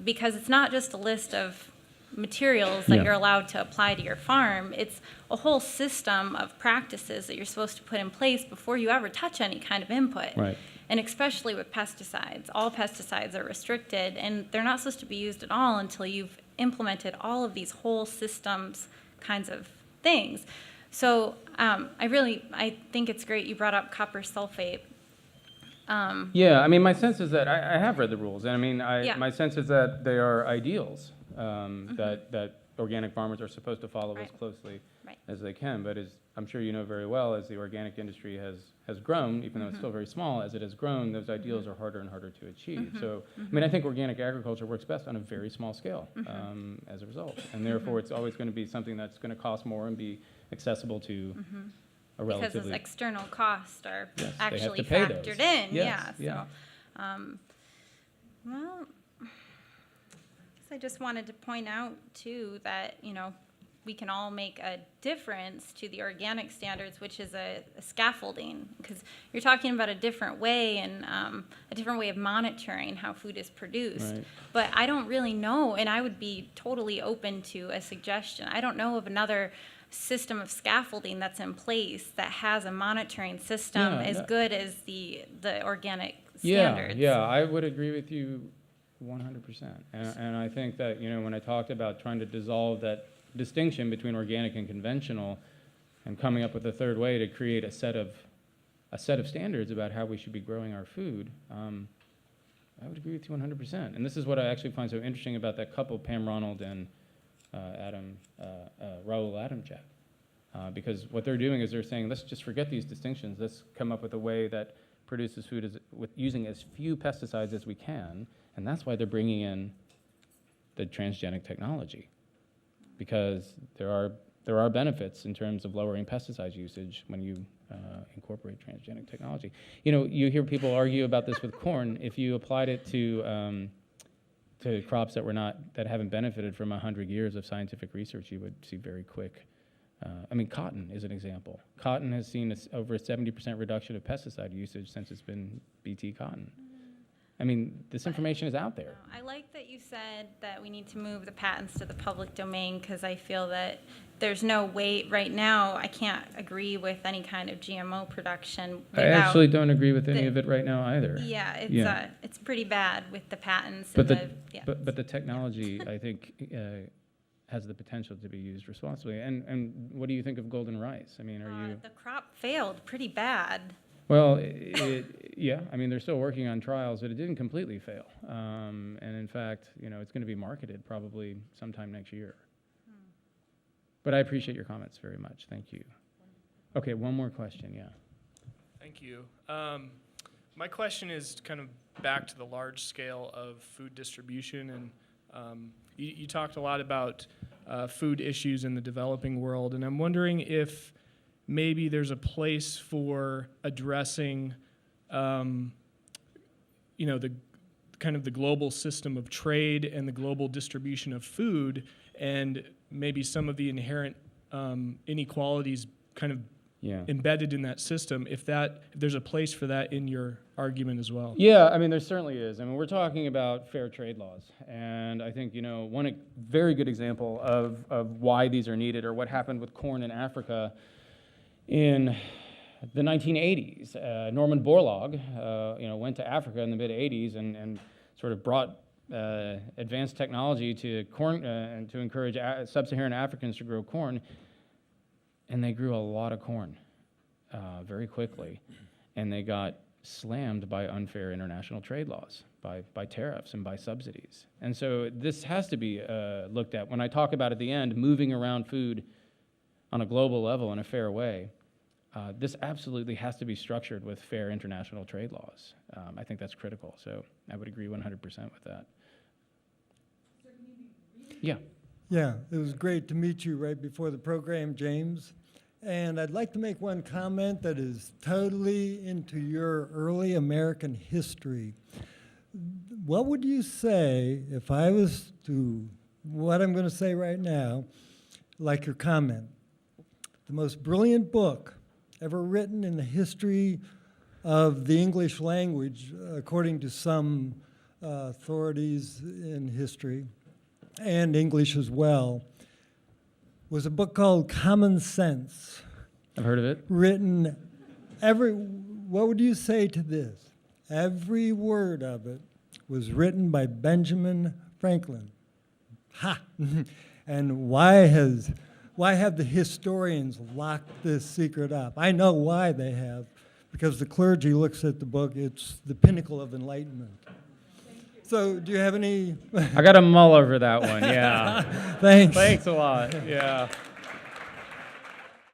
because it's not just a list of materials that Yeah. you're allowed to apply to your farm. It's a whole system of practices that you're supposed to put in place before you ever touch any kind of input. Right. And especially with pesticides. All pesticides are restricted, and they're not supposed to be used at all until you've implemented all of these whole systems kinds of things. So I think it's great you brought up copper sulfate. Yeah, I mean, my sense is that I have read the rules, and I mean, Yeah. my sense is that they are ideals that organic farmers are supposed to follow as Right. closely Right. as they can. But as I'm sure you know very well, as the organic industry has grown, even though it's still very small, as it has grown, those ideals are harder and harder to achieve. So, I mean, I think organic agriculture works best on a very small scale as a result, and therefore it's always going to be something that's going to cost more and be accessible to a Because relatively. those external costs are Yes, they have actually to pay factored those. in. Yes, Yeah. yeah. So, well, I guess I just wanted to point out too that we can all make a difference to the organic standards, which is a scaffolding, because you're talking about a different way and a different way of monitoring how food is produced. Right. But I don't really know, and I would be totally open to a suggestion. I don't know of another system of scaffolding that's in place that has a monitoring system Yeah, as no. good as the organic Yeah, standards. yeah, I would agree with you 100%. And I think that, when I talked about trying to dissolve that distinction between organic and conventional and coming up with a third way to create a set of standards about how we should be growing our food, I would agree with you 100%. And this is what I actually find so interesting about that couple, Pam Ronald and Raoul Adamczak. Because what they're doing is they're saying, let's just forget these distinctions. Let's come up with a way that produces food with using as few pesticides as we can. And that's why they're bringing in the transgenic technology. Because there are benefits in terms of lowering pesticide usage when you incorporate transgenic technology. You hear people argue about this with corn. If you applied it to crops that haven't benefited from 100 years of scientific research, you would see very quick. Cotton is an example. Cotton has seen over a 70% reduction of pesticide usage since it's been BT cotton. This information is out there. I like that you said that we need to move the patents to the public domain, because I feel that there's no way right now. I can't agree with any kind of GMO production I without. actually don't agree with any the- of it right now either. Yeah, it's pretty bad with the patents. But and the but the technology, I think, has the potential to be used responsibly. And what do you think of golden rice? Are you? The crop failed pretty bad. Well, they're still working on trials, but it didn't completely fail. And in fact, it's going to be marketed probably sometime next year. But I appreciate your comments very much. Thank you. Okay, one more question, yeah. Thank you. My question is kind of back to the large scale of food distribution, and you talked a lot about food issues in the developing world, and I'm wondering if maybe there's a place for addressing, the kind of the global system of trade and the global distribution of food, and maybe some of the inherent inequalities kind of embedded in that system, if there's a place for that in your argument as well. Yeah, I mean, there certainly is. I mean, we're talking about fair trade laws. And I think, one very good example of why these are needed, or what happened with corn in Africa in the 1980s. Norman Borlaug, went to Africa in the mid-'80s and sort of brought advanced technology to corn and to encourage sub-Saharan Africans to grow corn. And they grew a lot of corn very quickly, and they got slammed by unfair international trade laws, by tariffs and by subsidies. And so this has to be looked at. When I talk about at the end, moving around food on a global level in a fair way, this absolutely has to be structured with fair international trade laws. I think that's critical, so I would agree 100% with that. Yeah. Yeah, it was great to meet you right before the program, James. And I'd like to make one comment that is totally into your early American history. What would you say if I was to, what I'm going to say right now, like your comment? The most brilliant book ever written in the history of the English language, according to some authorities in history, and English as well, was a book called Common Sense. I've heard of it. Written, what would you say to this? Every word of it was written by Benjamin Franklin. Ha! And why have the historians locked this secret up? I know why they have, because the clergy looks at the book, it's the pinnacle of enlightenment. So do you have any? I got to mull over that one, yeah. Thanks. Thanks a lot, yeah.